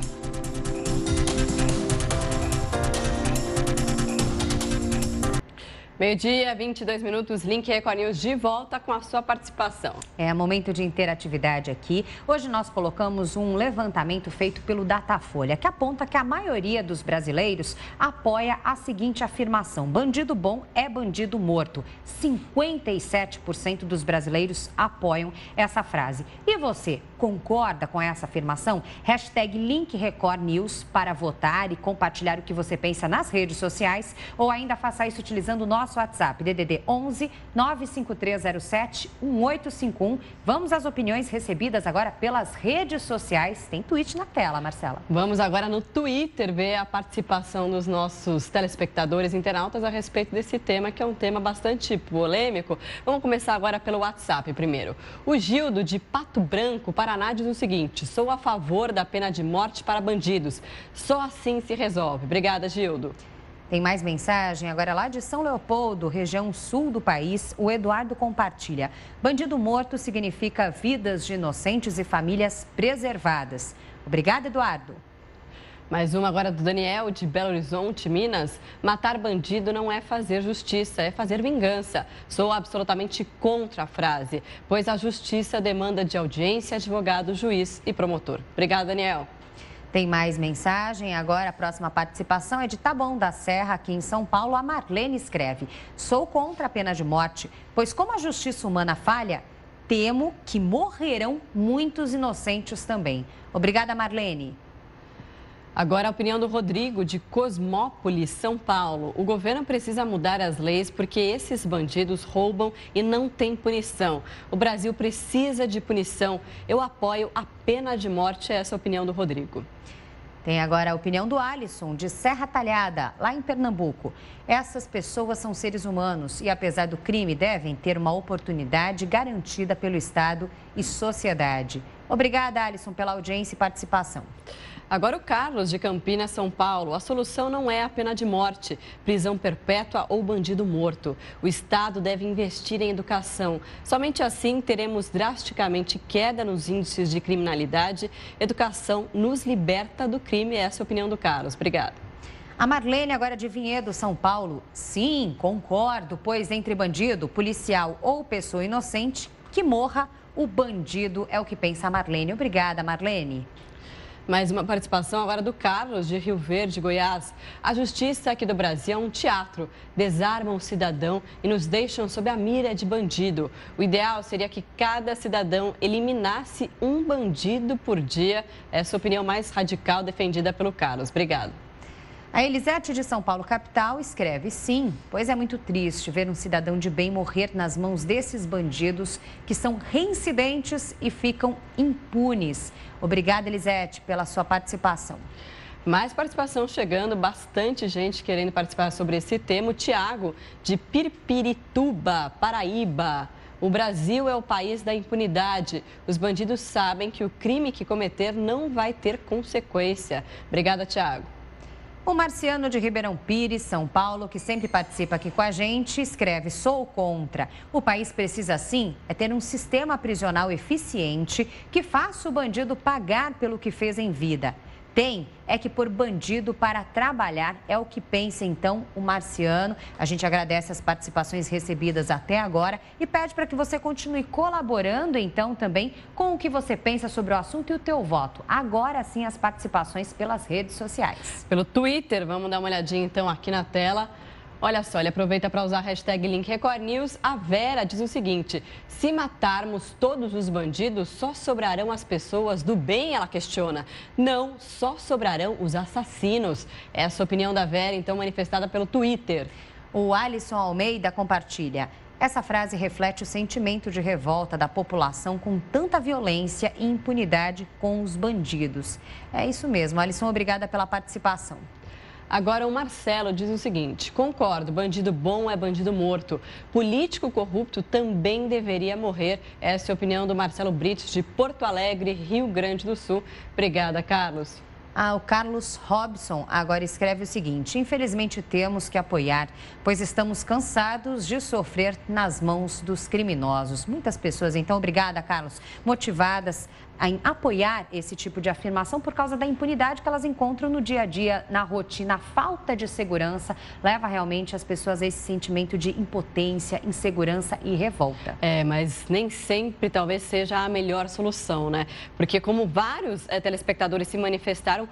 Speaker 2: Meio-dia, 22 minutos, Link Record News de volta com a sua participação.
Speaker 1: É momento de interatividade aqui. Hoje nós colocamos um levantamento feito pelo Datafolha, que aponta que a maioria dos brasileiros apoia a seguinte afirmação: bandido bom é bandido morto. 57% dos brasileiros apoiam essa frase. E você, concorda com essa afirmação? Hashtag Link Record News para votar e compartilhar o que você pensa nas redes sociais, ou ainda faça isso utilizando o nosso WhatsApp, DDD 11 95307 1851. Vamos às opiniões recebidas agora pelas redes sociais. Tem tweet na tela, Marcela.
Speaker 2: Vamos agora no Twitter ver a participação dos nossos telespectadores internautas a respeito desse tema, que é um tema bastante polêmico. Vamos começar agora pelo WhatsApp primeiro. O Gildo, de Pato Branco, Paraná, diz o seguinte: sou a favor da pena de morte para bandidos. Só assim se resolve. Obrigada, Gildo.
Speaker 1: Tem mais mensagem agora lá de São Leopoldo, região sul do país. O Eduardo compartilha: bandido morto significa vidas de inocentes e famílias preservadas. Obrigada, Eduardo.
Speaker 2: Mais uma agora do Daniel, de Belo Horizonte, Minas. Matar bandido não é fazer justiça, é fazer vingança. Sou absolutamente contra a frase, pois a justiça demanda de audiência, advogado, juiz e promotor. Obrigada, Daniel.
Speaker 1: Tem mais mensagem. Agora a próxima participação é de Taboão da Serra, aqui em São Paulo. A Marlene escreve: sou contra a pena de morte, pois como a justiça humana falha, temo que morrerão muitos inocentes também. Obrigada, Marlene.
Speaker 2: Agora a opinião do Rodrigo, de Cosmópolis, São Paulo. O governo precisa mudar as leis porque esses bandidos roubam e não tem punição. O Brasil precisa de punição. Eu apoio a pena de morte. Essa é a opinião do Rodrigo.
Speaker 1: Tem agora a opinião do Alisson, de Serra Talhada, lá em Pernambuco. Essas pessoas são seres humanos e, apesar do crime, devem ter uma oportunidade garantida pelo Estado e sociedade. Obrigada, Alisson, pela audiência e participação.
Speaker 2: Agora o Carlos, de Campinas, São Paulo. A solução não é a pena de morte, prisão perpétua ou bandido morto. O Estado deve investir em educação. Somente assim teremos drasticamente queda nos índices de criminalidade. Educação nos liberta do crime. Essa é a opinião do Carlos. Obrigada.
Speaker 1: A Marlene, agora de Vinhedo, São Paulo. Sim, concordo, pois entre bandido, policial ou pessoa inocente, que morra, o bandido é o que pensa a Marlene. Obrigada, Marlene.
Speaker 2: Mais uma participação agora do Carlos, de Rio Verde, Goiás. A justiça aqui do Brasil é um teatro. Desarmam o cidadão e nos deixam sob a mira de bandido. O ideal seria que cada cidadão eliminasse um bandido por dia. Essa é a opinião mais radical defendida pelo Carlos. Obrigada.
Speaker 1: A Elisete, de São Paulo, capital, escreve: sim, pois é muito triste ver um cidadão de bem morrer nas mãos desses bandidos que são reincidentes e ficam impunes. Obrigada, Elisete, pela sua participação.
Speaker 2: Mais participação chegando, bastante gente querendo participar sobre esse tema. O Tiago, de Pirpirituba, Paraíba. O Brasil é o país da impunidade. Os bandidos sabem que o crime que cometer não vai ter consequência. Obrigada, Tiago.
Speaker 1: O Marciano, de Ribeirão Pires, São Paulo, que sempre participa aqui com a gente, escreve: sou contra. O país precisa, sim, ter um sistema prisional eficiente que faça o bandido pagar pelo que fez em vida. Tem que pôr bandido para trabalhar, é o que pensa então o Marciano. A gente agradece as participações recebidas até agora e pede para que você continue colaborando então também com o que você pensa sobre o assunto e o teu voto. Agora sim as participações pelas redes sociais.
Speaker 2: Pelo Twitter, vamos dar uma olhadinha então aqui na tela. Olha só, ele aproveita para usar a hashtag #LinkRecordNews. A Vera diz o seguinte: se matarmos todos os bandidos, só sobrarão as pessoas do bem, ela questiona. Não, só sobrarão os assassinos. Essa é a opinião da Vera, então, manifestada pelo Twitter.
Speaker 1: O Alisson Almeida compartilha: essa frase reflete o sentimento de revolta da população com tanta violência e impunidade com os bandidos. É isso mesmo, Alisson, obrigada pela participação.
Speaker 2: Agora o Marcelo diz o seguinte: concordo, bandido bom é bandido morto. Político corrupto também deveria morrer. Essa é a opinião do Marcelo Brites, de Porto Alegre, Rio Grande do Sul. Obrigada, Carlos.
Speaker 1: O Carlos Robson agora escreve o seguinte: infelizmente temos que apoiar, pois estamos cansados de sofrer nas mãos dos criminosos. Muitas pessoas, então, obrigada, Carlos, motivadas em apoiar esse tipo de afirmação por causa da impunidade que elas encontram no dia a dia, na rotina. A falta de segurança leva realmente as pessoas a esse sentimento de impotência, insegurança e revolta.
Speaker 2: Mas nem sempre talvez seja a melhor solução, né? Porque como vários telespectadores se manifestaram,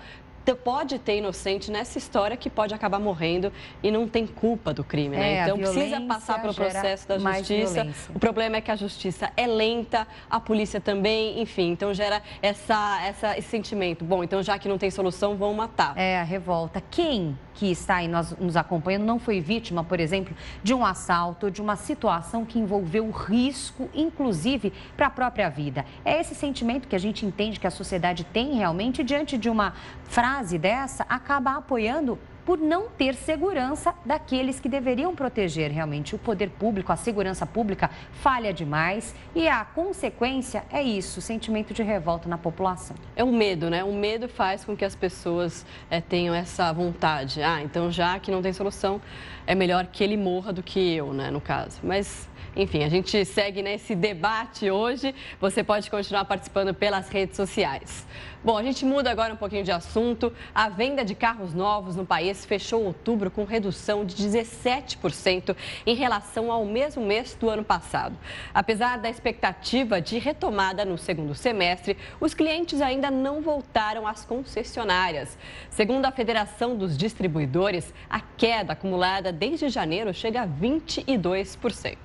Speaker 2: pode ter inocente nessa história que pode acabar morrendo e não tem culpa do crime, né? Então precisa passar pelo processo da justiça. O problema é que a justiça é lenta, a polícia também, enfim, então gera esse sentimento. Bom, então já que não tem solução, vão matar.
Speaker 1: A revolta. Quem que está aí nos acompanhando não foi vítima, por exemplo, de um assalto, de uma situação que envolveu risco, inclusive, para a própria vida? É esse sentimento que a gente entende que a sociedade tem realmente diante de uma frase dessa, acaba apoiando por não ter segurança daqueles que deveriam proteger realmente o poder público, a segurança pública falha demais e a consequência é isso, sentimento de revolta na população.
Speaker 2: É um medo, né? O medo faz com que as pessoas tenham essa vontade. Então já que não tem solução, é melhor que ele morra do que eu, né, no caso. Mas Enfim, a gente segue nesse debate hoje. Você pode continuar participando pelas redes sociais. Bom, a gente muda agora um pouquinho de assunto. A venda de carros novos no país fechou outubro com redução de 17% em relação ao mesmo mês do ano passado. Apesar da expectativa de retomada no segundo semestre, os clientes ainda não voltaram às concessionárias. Segundo a Federação dos Distribuidores, a queda acumulada desde janeiro chega a 22%.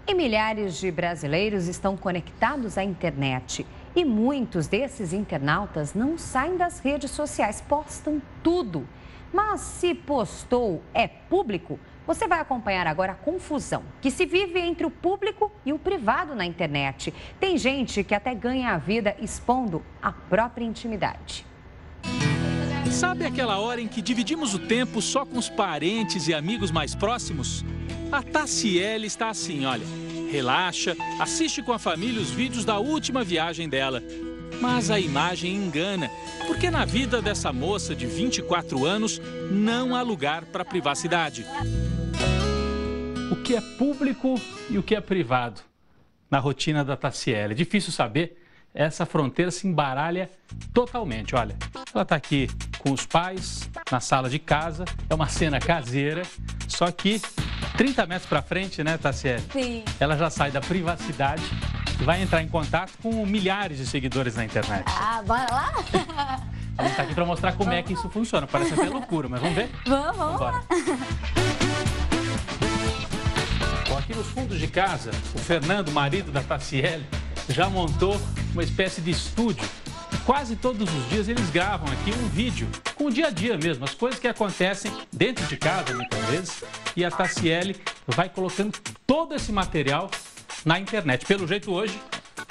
Speaker 1: E milhares de brasileiros estão conectados à internet. E muitos desses internautas não saem das redes sociais, postam tudo. Mas se postou é público, você vai acompanhar agora a confusão que se vive entre o público e o privado na internet. Tem gente que até ganha a vida expondo a própria intimidade.
Speaker 3: Sabe aquela hora em que dividimos o tempo só com os parentes e amigos mais próximos? A Tassiele está assim, olha. Relaxa, assiste com a família os vídeos da última viagem dela. Mas a imagem engana, porque na vida dessa moça de 24 anos não há lugar para privacidade.
Speaker 5: O que é público e o que é privado na rotina da Tassiele? É difícil saber, essa fronteira se embaralha totalmente. Olha, ela está aqui com os pais na sala de casa, é uma cena caseira, só que 30 metros para frente, né, Tassiele?
Speaker 21: Sim.
Speaker 5: Ela já sai da privacidade e vai entrar em contato com milhares de seguidores na internet.
Speaker 21: Ah, bora lá?
Speaker 5: A gente está aqui para mostrar como é que isso funciona. Parece até loucura, mas vamos ver?
Speaker 21: Vamos lá.
Speaker 5: Bom, aqui nos fundos de casa, o Fernando, marido da Tassiele, já montou uma espécie de estúdio. Quase todos os dias eles gravam aqui um vídeo com o dia a dia mesmo, as coisas que acontecem dentro de casa, muitas vezes. E a Tassiele vai colocando todo esse material na internet. Pelo jeito hoje...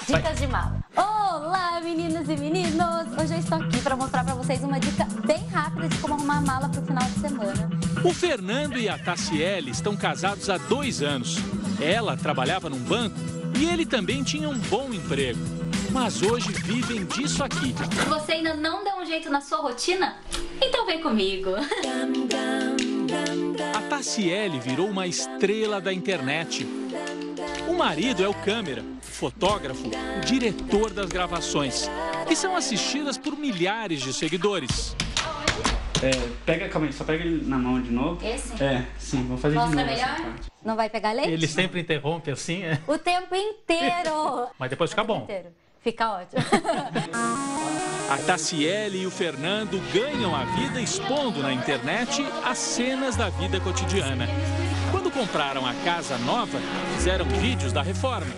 Speaker 21: Dicas de mala. Olá, meninas e meninos! Hoje eu estou aqui para mostrar para vocês uma dica bem rápida de como arrumar a mala para o final de semana.
Speaker 3: O Fernando e a Tassiele estão casados há 2 anos. Ela trabalhava num banco e ele também tinha um bom emprego. Mas hoje vivem disso aqui.
Speaker 21: Você ainda não deu um jeito na sua rotina? Então vem comigo.
Speaker 3: A Tassiele virou uma estrela da internet. O marido é o câmera, o fotógrafo, o diretor das gravações, que são assistidas por milhares de seguidores.
Speaker 5: Calma aí, só pega ele na mão de novo.
Speaker 21: Esse?
Speaker 5: Sim, vamos fazer
Speaker 21: Mostra
Speaker 5: de novo.
Speaker 21: melhor? Não vai pegar leite?
Speaker 5: Ele sempre interrompe assim,
Speaker 21: O tempo inteiro.
Speaker 5: Mas depois fica bom.
Speaker 21: Fica ótimo.
Speaker 3: A Tassiele e o Fernando ganham a vida expondo na internet as cenas da vida cotidiana. Quando compraram a casa nova, fizeram vídeos da reforma.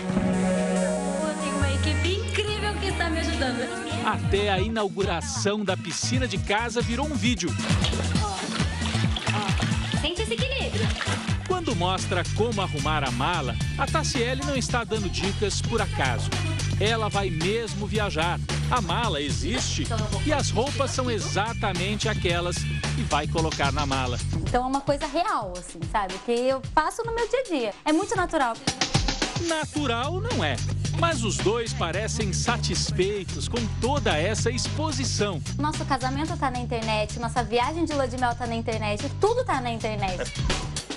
Speaker 21: Eu tenho uma equipe incrível que está me ajudando.
Speaker 3: Até a inauguração da piscina de casa virou um vídeo.
Speaker 21: Sente esse equilíbrio.
Speaker 3: Quando mostra como arrumar a mala, a Tassiele não está dando dicas por acaso. Ela vai mesmo viajar. A mala existe e as roupas são exatamente aquelas que vai colocar na mala.
Speaker 21: Então é uma coisa real, assim, sabe? Que eu faço no meu dia a dia. É muito natural.
Speaker 3: Natural não é, mas os dois parecem satisfeitos com toda essa exposição.
Speaker 21: Nosso casamento tá na internet, nossa viagem de lua de mel tá na internet, tudo tá na internet.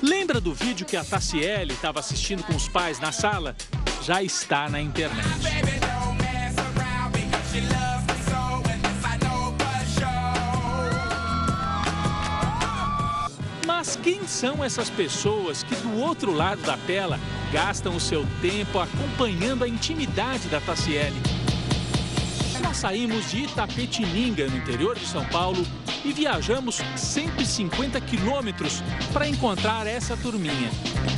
Speaker 3: Lembra do vídeo que a Tassiele estava assistindo com os pais na sala? Já está na internet. Mas quem são essas pessoas que do outro lado da tela gastam o seu tempo acompanhando a intimidade da Tassiele? Nós saímos de Itapetininga, no interior de São Paulo, e viajamos 150 quilômetros para encontrar essa turminha.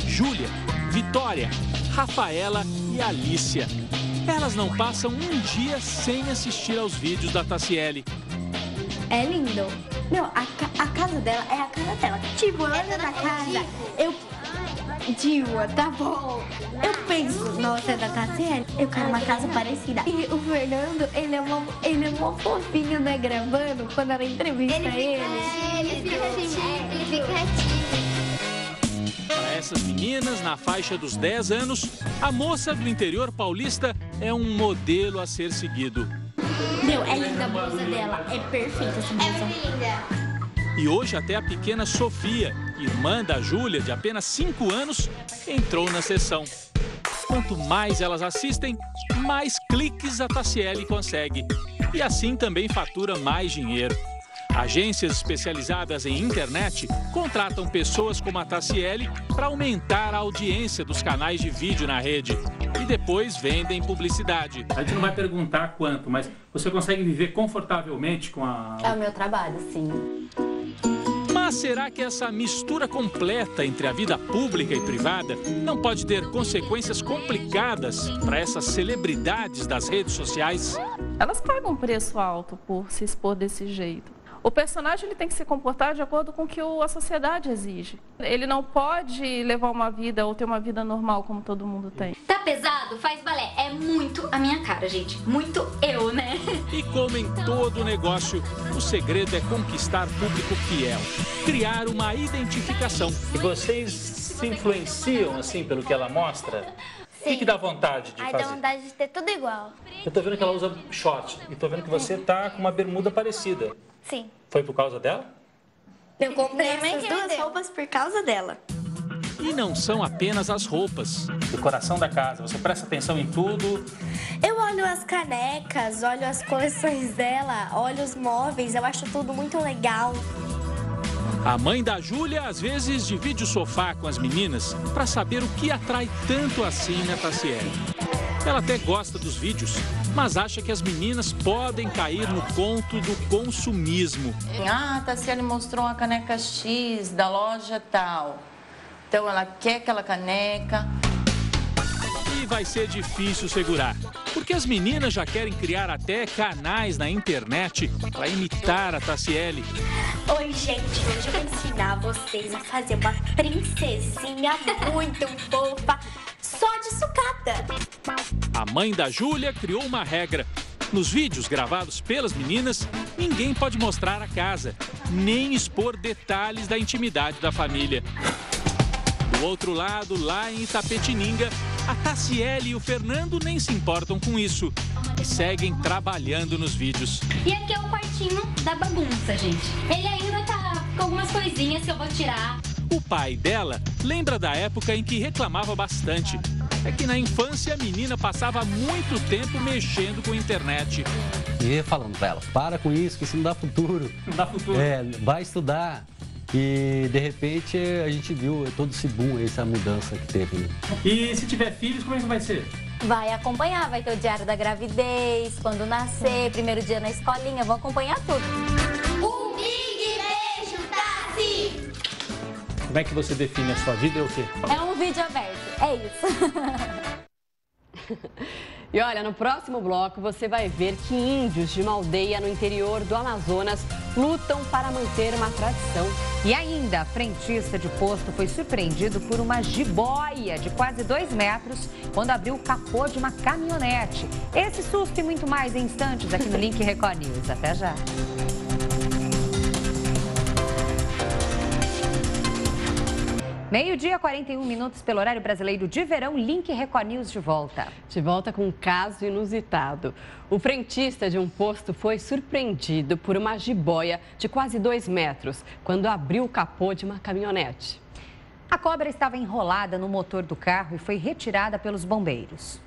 Speaker 3: Júlia, Vitória, Rafaela e Alícia. Elas não passam um dia sem assistir aos vídeos da Tassiele.
Speaker 21: É lindo. Meu, a casa dela é a cara dela. Tipo, ela anda na casa, tá bom. Eu penso, nossa, é da Tassiele, eu quero uma casa parecida. E o Fernando, ele é uma fofinho, né, gravando, quando ela entrevista ele. Ele fica quietinho.
Speaker 3: Para essas meninas, na faixa dos 10 anos, a moça do interior paulista é um modelo a ser seguido.
Speaker 21: Meu, é linda a blusa dela, é perfeita essa blusa. É muito linda.
Speaker 3: E hoje até a pequena Sofia, irmã da Júlia, de apenas 5 anos, entrou na sessão. Quanto mais elas assistem, mais cliques a Tassiele consegue. E assim também fatura mais dinheiro. Agências especializadas em internet contratam pessoas como a Tassiele para aumentar a audiência dos canais de vídeo na rede. E depois vendem publicidade.
Speaker 5: A gente não vai perguntar quanto, mas você consegue viver confortavelmente com a...
Speaker 6: É o meu trabalho, sim.
Speaker 3: Mas será que essa mistura completa entre a vida pública e privada não pode ter consequências complicadas para essas celebridades das redes sociais?
Speaker 10: Elas pagam um preço alto por se expor desse jeito. O personagem ele tem que se comportar de acordo com o que a sociedade exige. Ele não pode levar uma vida ou ter uma vida normal como todo mundo tem.
Speaker 21: Tá pesado? Faz balé. É muito a minha cara, gente. Muito eu, né?
Speaker 3: E como em todo negócio, o segredo é conquistar público fiel. Criar uma identificação.
Speaker 5: E vocês se influenciam, assim, pelo que ela mostra?
Speaker 21: Sim.
Speaker 5: O que dá vontade de
Speaker 21: Aí
Speaker 5: fazer?
Speaker 21: dá vontade de ter tudo igual.
Speaker 5: Eu tô vendo que ela usa short e tô vendo que você tá com uma bermuda parecida.
Speaker 21: Sim.
Speaker 5: Foi por causa dela?
Speaker 21: Eu comprei essas duas roupas por causa dela.
Speaker 3: E não são apenas as roupas.
Speaker 5: Decoração da casa, você presta atenção em tudo?
Speaker 21: Eu olho as canecas, olho as coleções dela, olho os móveis, eu acho tudo muito legal.
Speaker 3: A mãe da Júlia às vezes divide o sofá com as meninas para saber o que atrai tanto assim na Tassiele. Ela até gosta dos vídeos, mas acha que as meninas podem cair no conto do consumismo.
Speaker 22: Ah, a Tassiele mostrou uma caneca X da loja tal. Então ela quer aquela caneca.
Speaker 3: E vai ser difícil segurar, porque as meninas já querem criar até canais na internet para imitar a Tassiele.
Speaker 21: Oi, gente, hoje eu vou ensinar vocês a fazer uma princesinha muito fofa, só de sucata.
Speaker 3: A mãe da Júlia criou uma regra. Nos vídeos gravados pelas meninas, ninguém pode mostrar a casa, nem expor detalhes da intimidade da família. Do outro lado, lá em Itapetininga, a Tassiele e o Fernando nem se importam com isso e seguem trabalhando nos vídeos.
Speaker 21: E aqui é o quartinho da bagunça, gente. Ele ainda tá com algumas coisinhas que eu vou tirar.
Speaker 3: O pai dela lembra da época em que reclamava bastante. É que na infância a menina passava muito tempo mexendo com a internet.
Speaker 24: E falando pra ela, para com isso, que isso não dá futuro.
Speaker 5: Não dá futuro.
Speaker 24: Vai estudar. E de repente a gente viu todo esse boom, essa mudança que teve. Né?
Speaker 5: E se tiver filhos, como é que vai ser?
Speaker 21: Vai acompanhar, vai ter o diário da gravidez, quando nascer, primeiro dia na escolinha, vou acompanhar tudo. Um big beijo, Tassi!
Speaker 5: Como é que você define a sua vida e o quê?
Speaker 21: É um vídeo aberto, é isso.
Speaker 2: E olha, no próximo bloco você vai ver que índios de uma aldeia no interior do Amazonas lutam para manter uma tradição.
Speaker 1: E ainda, frentista de posto foi surpreendido por uma jiboia de quase 2 metros quando abriu o capô de uma caminhonete. Esse susto e muito mais em instantes aqui no Link Record News. Até já. Meio-dia, 41 minutos pelo horário brasileiro de verão, Link Record News de volta.
Speaker 2: De volta com um caso inusitado. O frentista de um posto foi surpreendido por uma jiboia de quase 2 metros quando abriu o capô de uma caminhonete.
Speaker 1: A cobra estava enrolada no motor do carro e foi retirada pelos bombeiros.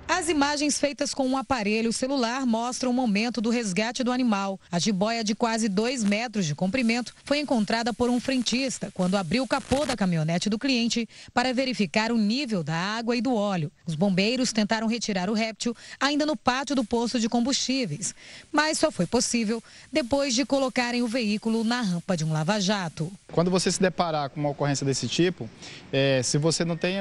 Speaker 25: As imagens feitas com um aparelho celular mostram o momento do resgate do animal. A jiboia de quase 2 metros de comprimento foi encontrada por um frentista quando abriu o capô da caminhonete do cliente para verificar o nível da água e do óleo. Os bombeiros tentaram retirar o réptil ainda no pátio do posto de combustíveis, mas só foi possível depois de colocarem o veículo na rampa de um lava-jato.
Speaker 26: Quando você se deparar com uma ocorrência desse tipo, se você não tem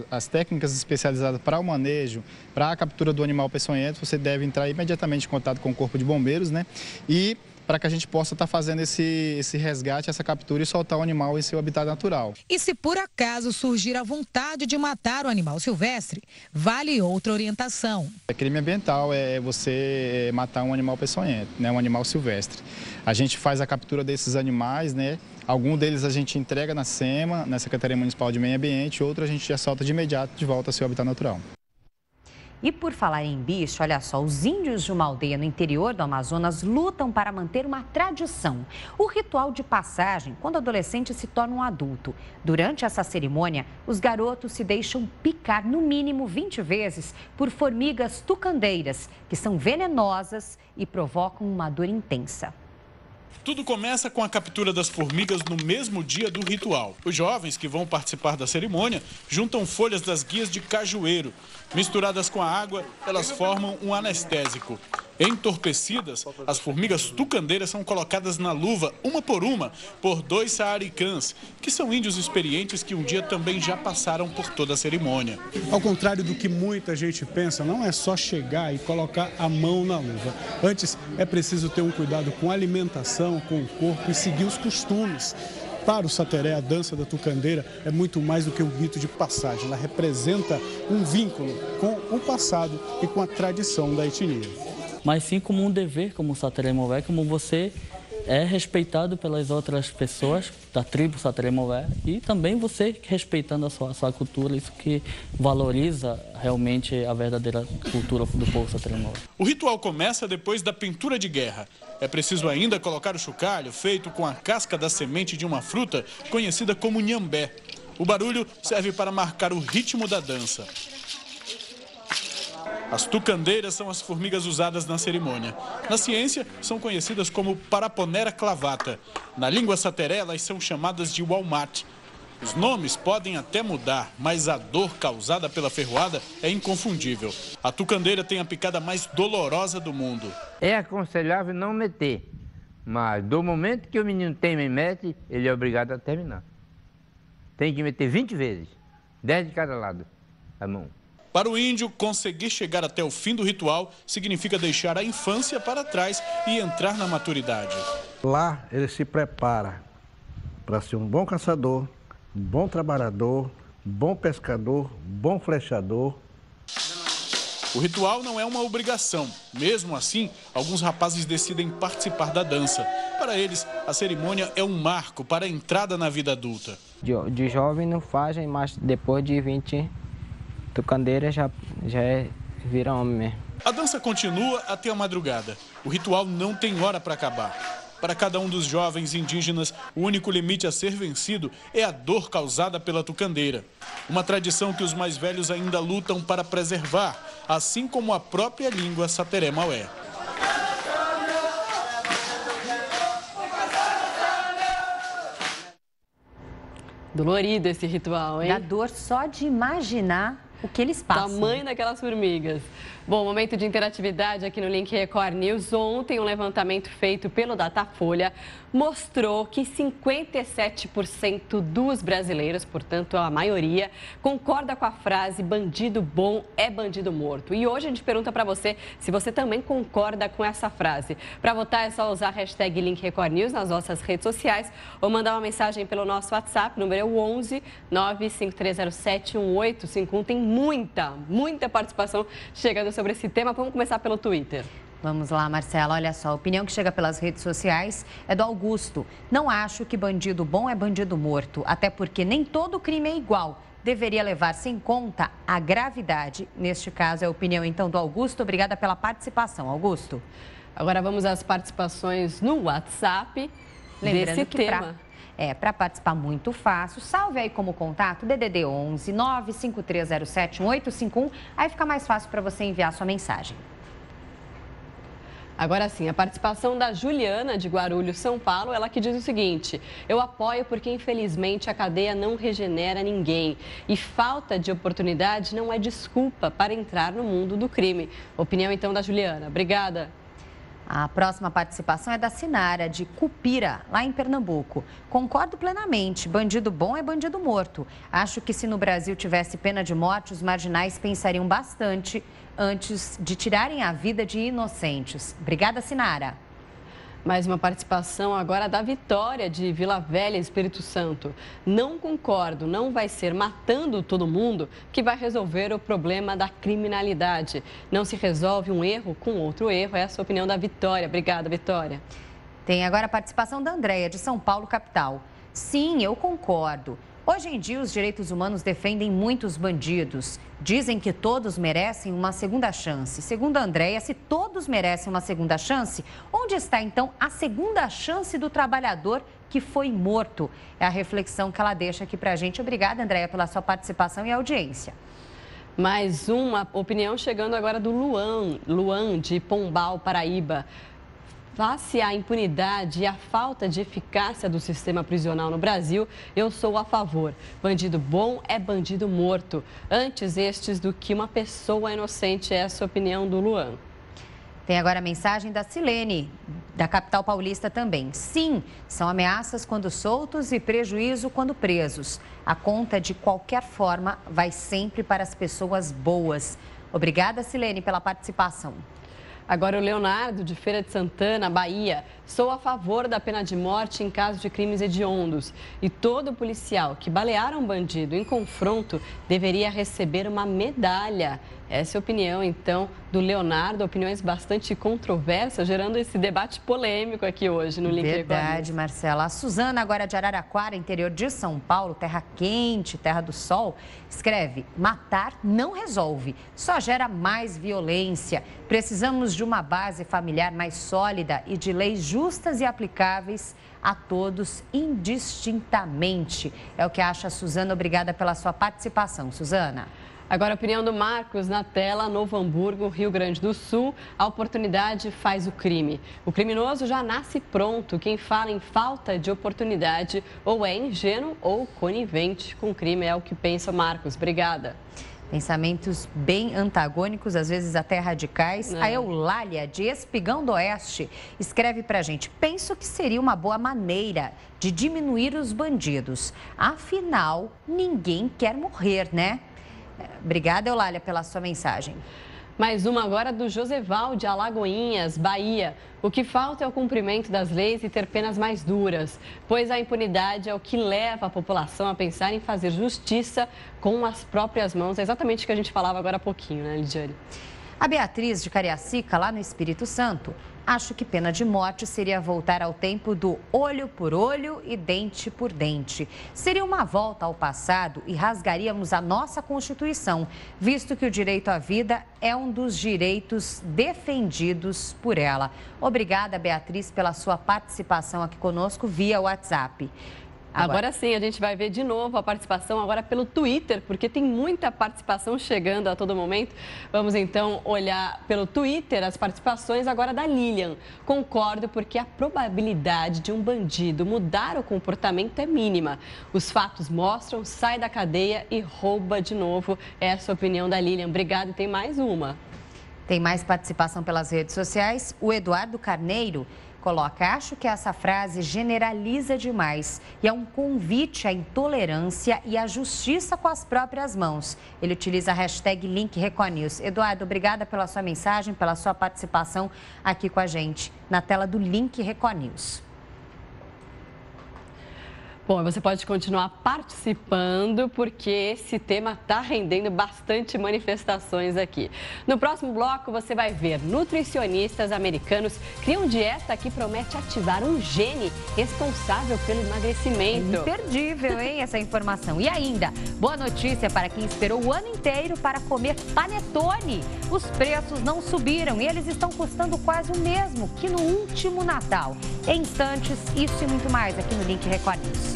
Speaker 26: as técnicas especializadas para o manejo, para a captura do animal peçonhento, você deve entrar imediatamente em contato com o Corpo de Bombeiros, né? E para que a gente possa estar fazendo esse resgate, essa captura e soltar o animal em seu habitat natural.
Speaker 25: E se por acaso surgir a vontade de matar o animal silvestre, vale outra orientação.
Speaker 26: Crime ambiental é você matar um animal peçonhento, né? Um animal silvestre. A gente faz a captura desses animais, né? Algum deles a gente entrega na SEMA, na Secretaria Municipal de Meio Ambiente, outro a gente já solta de imediato de volta ao seu habitat natural.
Speaker 1: E por falar em bicho, olha só, os índios de uma aldeia no interior do Amazonas lutam para manter uma tradição. O ritual de passagem, quando o adolescente se torna um adulto. Durante essa cerimônia, os garotos se deixam picar no mínimo 20 vezes por formigas tucandeiras, que são venenosas e provocam uma dor intensa.
Speaker 3: Tudo começa com a captura das formigas no mesmo dia do ritual. Os jovens que vão participar da cerimônia juntam folhas das guias de cajueiro. Misturadas com a água, elas formam um anestésico. Entorpecidas, as formigas tucandeiras são colocadas na luva, uma por 2 saaricãs, que são índios experientes que um dia também já passaram por toda a cerimônia.
Speaker 6: Ao contrário do que muita gente pensa, não é só chegar e colocar a mão na luva. Antes, é preciso ter um cuidado com a alimentação, com o corpo e seguir os costumes. Para o Sateré, a dança da tucandeira é muito mais do que um rito de passagem. Ela representa um vínculo com o passado e com a tradição da etnia.
Speaker 11: Mas sim como um dever, como o Sateré Mové, como você é respeitado pelas outras pessoas da tribo Sateré Mové e também você respeitando a sua cultura, isso que valoriza realmente a verdadeira cultura do povo Sateré Mové.
Speaker 3: O ritual começa depois da pintura de guerra. É preciso ainda colocar o chocalho feito com a casca da semente de uma fruta conhecida como nhambé. O barulho serve para marcar o ritmo da dança. As tucandeiras são as formigas usadas na cerimônia. Na ciência, são conhecidas como Paraponera clavata. Na língua sateré, elas são chamadas de walmat. Os nomes podem até mudar, mas a dor causada pela ferroada é inconfundível. A tucandeira tem a picada mais dolorosa do mundo.
Speaker 12: É aconselhável não meter, mas do momento que o menino tem e mete, ele é obrigado a terminar. Tem que meter 20 vezes, 10 de cada lado, a mão.
Speaker 3: Para o índio, conseguir chegar até o fim do ritual significa deixar a infância para trás e entrar na maturidade.
Speaker 13: Lá ele se prepara para ser um bom caçador, um bom trabalhador, bom pescador, bom flechador.
Speaker 3: O ritual não é uma obrigação. Mesmo assim, alguns rapazes decidem participar da dança. Para eles, a cerimônia é um marco para a entrada na vida adulta.
Speaker 14: De jovem não fazem, mas depois de 20 tucandeira já vira homem mesmo.
Speaker 3: A dança continua até a madrugada. O ritual não tem hora para acabar. Para cada um dos jovens indígenas, o único limite a ser vencido é a dor causada pela tucandeira. Uma tradição que os mais velhos ainda lutam para preservar, assim como a própria língua Sateré Maué.
Speaker 2: Dolorido esse ritual, hein?
Speaker 1: Dá dor só de imaginar o que eles passam.
Speaker 2: Tamanho daquelas formigas. Bom, momento de interatividade aqui no Link Record News. Ontem, um levantamento feito pelo Datafolha mostrou que 57% dos brasileiros, portanto a maioria, concorda com a frase bandido bom é bandido morto. E hoje a gente pergunta para você se você também concorda com essa frase. Para votar é só usar a hashtag Link Record News nas nossas redes sociais ou mandar uma mensagem pelo nosso WhatsApp, número é o 11 95307 1851. Tem muita participação chegando sobre esse tema. Vamos começar pelo Twitter.
Speaker 1: Vamos lá, Marcela. Olha só, a opinião que chega pelas redes sociais é do Augusto. Não acho que bandido bom é bandido morto, até porque nem todo crime é igual. Deveria levar-se em conta a gravidade. Neste caso, é a opinião, então, do Augusto. Obrigada pela participação, Augusto.
Speaker 2: Agora vamos às participações no WhatsApp desse tema.
Speaker 1: Para participar muito fácil, salve aí como contato DDD 11 95307 1851. Aí fica mais fácil para você enviar sua mensagem.
Speaker 2: Agora sim, a participação da Juliana, de Guarulhos, São Paulo, ela que diz o seguinte: eu apoio porque, infelizmente, a cadeia não regenera ninguém. E falta de oportunidade não é desculpa para entrar no mundo do crime. Opinião, então, da Juliana. Obrigada.
Speaker 1: A próxima participação é da Sinara, de Cupira, lá em Pernambuco. Concordo plenamente, bandido bom é bandido morto. Acho que se no Brasil tivesse pena de morte, os marginais pensariam bastante antes de tirarem a vida de inocentes. Obrigada, Sinara.
Speaker 2: Mais uma participação agora da Vitória, de Vila Velha, Espírito Santo. Não concordo, não vai ser matando todo mundo que vai resolver o problema da criminalidade. Não se resolve um erro com outro erro. Essa é a opinião da Vitória. Obrigada, Vitória.
Speaker 1: Tem agora a participação da Andréia, de São Paulo, capital. Sim, eu concordo. Hoje em dia, os direitos humanos defendem muitos bandidos. Dizem que todos merecem uma segunda chance. Segundo a Andréia, se todos merecem uma segunda chance, onde está então a segunda chance do trabalhador que foi morto? É a reflexão que ela deixa aqui pra gente. Obrigada, Andréia, pela sua participação e audiência.
Speaker 2: Mais uma opinião chegando agora do Luan de Pombal, Paraíba. Face à impunidade e à falta de eficácia do sistema prisional no Brasil, eu sou a favor. Bandido bom é bandido morto. Antes estes do que uma pessoa inocente. Essa é a opinião do Luan.
Speaker 1: Tem agora a mensagem da Silene, da capital paulista também. Sim, são ameaças quando soltos e prejuízo quando presos. A conta, de qualquer forma, vai sempre para as pessoas boas. Obrigada, Silene, pela participação.
Speaker 2: Agora o Leonardo, de Feira de Santana, Bahia. Sou a favor da pena de morte em caso de crimes hediondos. E todo policial que balear um bandido em confronto deveria receber uma medalha. Essa é a opinião, então, do Leonardo. Opiniões bastante controversas, gerando esse debate polêmico aqui hoje no Link Record.
Speaker 1: Verdade, Marcela. A Suzana, agora de Araraquara, interior de São Paulo, terra quente, terra do sol, escreve: matar não resolve, só gera mais violência. Precisamos de uma base familiar mais sólida e de leis justas e aplicáveis a todos indistintamente. É o que acha a Suzana. Obrigada pela sua participação, Suzana.
Speaker 2: Agora a opinião do Marcos na tela, Novo Hamburgo, Rio Grande do Sul. A oportunidade faz o crime. O criminoso já nasce pronto. Quem fala em falta de oportunidade ou é ingênuo ou conivente com o crime, é o que pensa Marcos. Obrigada.
Speaker 1: Pensamentos bem antagônicos, às vezes até radicais. A Eulália, de Espigão do Oeste, escreve pra gente: penso que seria uma boa maneira de diminuir os bandidos. Afinal, ninguém quer morrer, né? Obrigada, Eulália, pela sua mensagem.
Speaker 2: Mais uma agora do Joseval, de Alagoinhas, Bahia. O que falta é o cumprimento das leis e ter penas mais duras, pois a impunidade é o que leva a população a pensar em fazer justiça com as próprias mãos. É exatamente o que a gente falava agora há pouquinho, né, Lidiane?
Speaker 1: A Beatriz, de Cariacica, lá no Espírito Santo, acho que pena de morte seria voltar ao tempo do olho por olho e dente por dente. Seria uma volta ao passado e rasgaríamos a nossa Constituição, visto que o direito à vida é um dos direitos defendidos por ela. Obrigada, Beatriz, pela sua participação aqui conosco via WhatsApp.
Speaker 2: Agora sim, a gente vai ver de novo a participação agora pelo Twitter, porque tem muita participação chegando a todo momento. Vamos então olhar pelo Twitter as participações agora da Lilian. Concordo, porque a probabilidade de um bandido mudar o comportamento é mínima. Os fatos mostram, sai da cadeia e rouba de novo. Essa é a opinião da Lilian. Obrigada, e tem mais uma.
Speaker 1: Tem mais participação pelas redes sociais. O Eduardo Carneiro coloca: acho que essa frase generaliza demais e é um convite à intolerância e à justiça com as próprias mãos. Ele utiliza a hashtag #LinkRecordNews. Eduardo, obrigada pela sua mensagem, pela sua participação aqui com a gente na tela do Link Record News.
Speaker 2: Bom, você pode continuar participando, porque esse tema está rendendo bastante manifestações aqui. No próximo bloco, você vai ver nutricionistas americanos criam dieta que promete ativar um gene responsável pelo emagrecimento.
Speaker 1: Imperdível, hein, essa informação. E ainda, boa notícia para quem esperou o ano inteiro para comer panetone. Os preços não subiram e eles estão custando quase o mesmo que no último Natal. Em instantes, isso e muito mais aqui no Link Record News.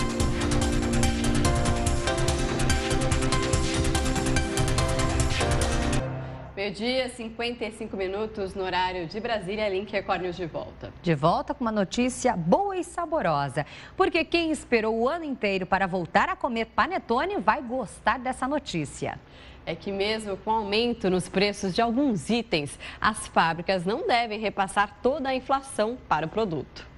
Speaker 2: Meio-dia, 55 minutos no horário de Brasília, Link Record News de volta.
Speaker 1: De volta com uma notícia boa e saborosa, porque quem esperou o ano inteiro para voltar a comer panetone vai gostar dessa notícia.
Speaker 2: É que mesmo com aumento nos preços de alguns itens, as fábricas não devem repassar toda a inflação para o produto.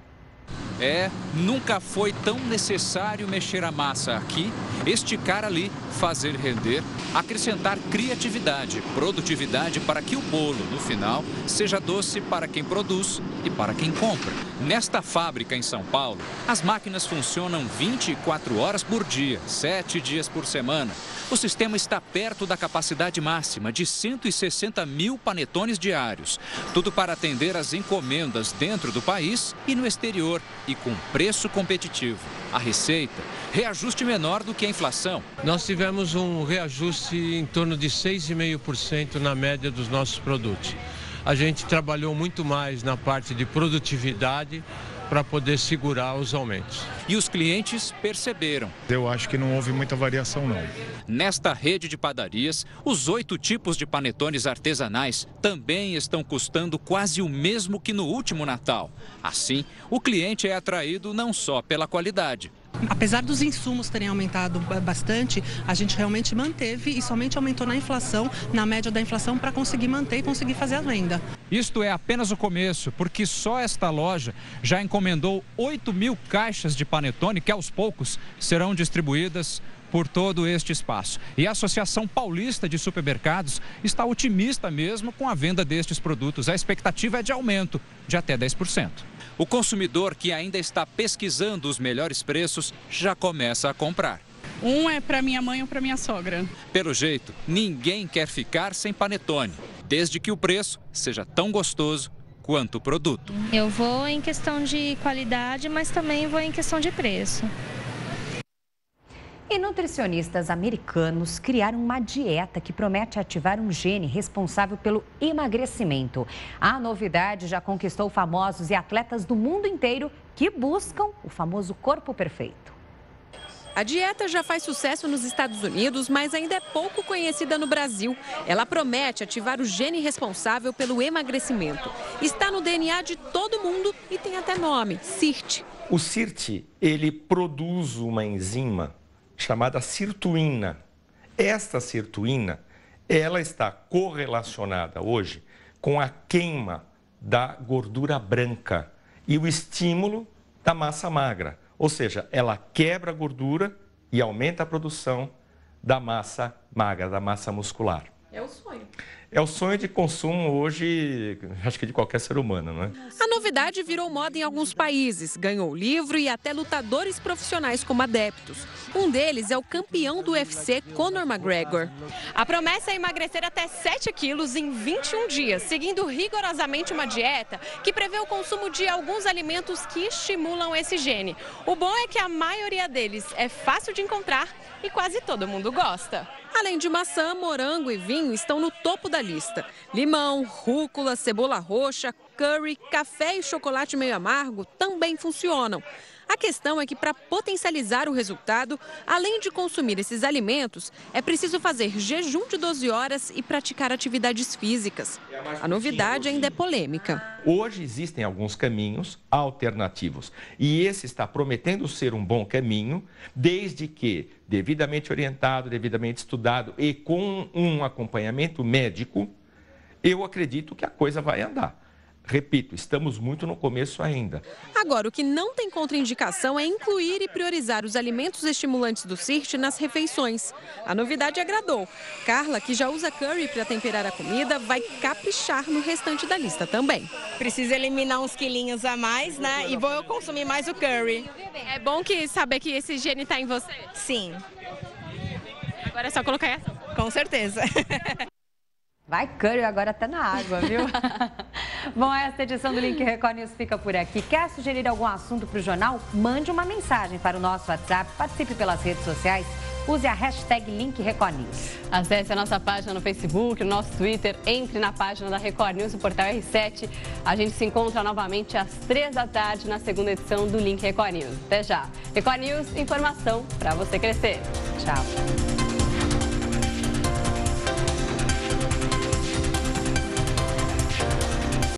Speaker 9: Nunca foi tão necessário mexer a massa aqui, esticar ali, fazer render, acrescentar criatividade, produtividade para que o bolo, no final, seja doce para quem produz e para quem compra. Nesta fábrica em São Paulo, as máquinas funcionam 24 horas por dia, 7 dias por semana. O sistema está perto da capacidade máxima de 160 mil panetones diários. Tudo para atender as encomendas dentro do país e no exterior. e com preço competitivo. A receita, reajuste menor do que a inflação.
Speaker 16: Nós tivemos um reajuste em torno de 6,5% na média dos nossos produtos. A gente trabalhou muito mais na parte de produtividade para poder segurar os aumentos.
Speaker 9: E os clientes perceberam.
Speaker 17: Eu acho que não houve muita variação, não.
Speaker 9: Nesta rede de padarias, os 8 tipos de panetones artesanais também estão custando quase o mesmo que no último Natal. Assim, o cliente é atraído não só pela qualidade.
Speaker 18: Apesar dos insumos terem aumentado bastante, a gente realmente manteve e somente aumentou na inflação, na média da inflação, para conseguir manter e conseguir fazer a venda.
Speaker 9: Isto é apenas o começo, porque só esta loja já encomendou 8.000 caixas de panetone que aos poucos serão distribuídas por todo este espaço. E a Associação Paulista de Supermercados está otimista mesmo com a venda destes produtos. A expectativa é de aumento de até 10%. O consumidor que ainda está pesquisando os melhores preços já começa a comprar.
Speaker 19: Um é para minha mãe ou para minha sogra.
Speaker 9: Pelo jeito, ninguém quer ficar sem panetone, desde que o preço seja tão gostoso quanto o produto.
Speaker 20: Eu vou em questão de qualidade, mas também vou em questão de preço.
Speaker 1: E nutricionistas americanos criaram uma dieta que promete ativar um gene responsável pelo emagrecimento. A novidade já conquistou famosos e atletas do mundo inteiro que buscam o famoso corpo perfeito.
Speaker 23: A dieta já faz sucesso nos Estados Unidos, mas ainda é pouco conhecida no Brasil. Ela promete ativar o gene responsável pelo emagrecimento. Está no DNA de todo mundo e tem até nome, SIRT.
Speaker 27: O SIRT, ele produz uma enzima chamada sirtuína. Esta sirtuína, ela está correlacionada hoje com a queima da gordura branca e o estímulo da massa magra. Ou seja, ela quebra a gordura e aumenta a produção da massa magra, da massa muscular.
Speaker 23: É o sonho.
Speaker 27: É o sonho de consumo hoje, acho que de qualquer ser humano, não é?
Speaker 23: A novidade virou moda em alguns países, ganhou livro e até lutadores profissionais como adeptos. Um deles é o campeão do UFC, Conor McGregor. A promessa é emagrecer até 7 quilos em 21 dias, seguindo rigorosamente uma dieta que prevê o consumo de alguns alimentos que estimulam esse gene. O bom é que a maioria deles é fácil de encontrar e quase todo mundo gosta. Além de maçã, morango e vinho estão no topo da lista. Limão, rúcula, cebola roxa, curry, café e chocolate meio amargo também funcionam. A questão é que para potencializar o resultado, além de consumir esses alimentos, é preciso fazer jejum de 12 horas e praticar atividades físicas. A novidade ainda é polêmica.
Speaker 27: Hoje existem alguns caminhos alternativos e esse está prometendo ser um bom caminho, desde que devidamente orientado, devidamente estudado e com um acompanhamento médico, eu acredito que a coisa vai andar. Repito, estamos muito no começo ainda.
Speaker 23: Agora, o que não tem contraindicação é incluir e priorizar os alimentos estimulantes do SIRT nas refeições. A novidade agradou. Carla, que já usa curry para temperar a comida, vai caprichar no restante da lista também.
Speaker 28: Preciso eliminar uns quilinhos a mais, né? E vou consumir mais o curry.
Speaker 23: É bom saber que esse gene está em você?
Speaker 28: Sim.
Speaker 23: Agora é só colocar em ação.
Speaker 28: Com certeza.
Speaker 1: Vai curry agora até na água, viu? Bom, esta edição do Link Record News fica por aqui. Quer sugerir algum assunto para o jornal? Mande uma mensagem para o nosso WhatsApp, participe pelas redes sociais, use a hashtag Link Record News.
Speaker 2: Acesse a nossa página no Facebook, no nosso Twitter, entre na página da Record News, no portal R7. A gente se encontra novamente às 3 da tarde na segunda edição do Link Record News. Até já. Record News, informação para você crescer. Tchau.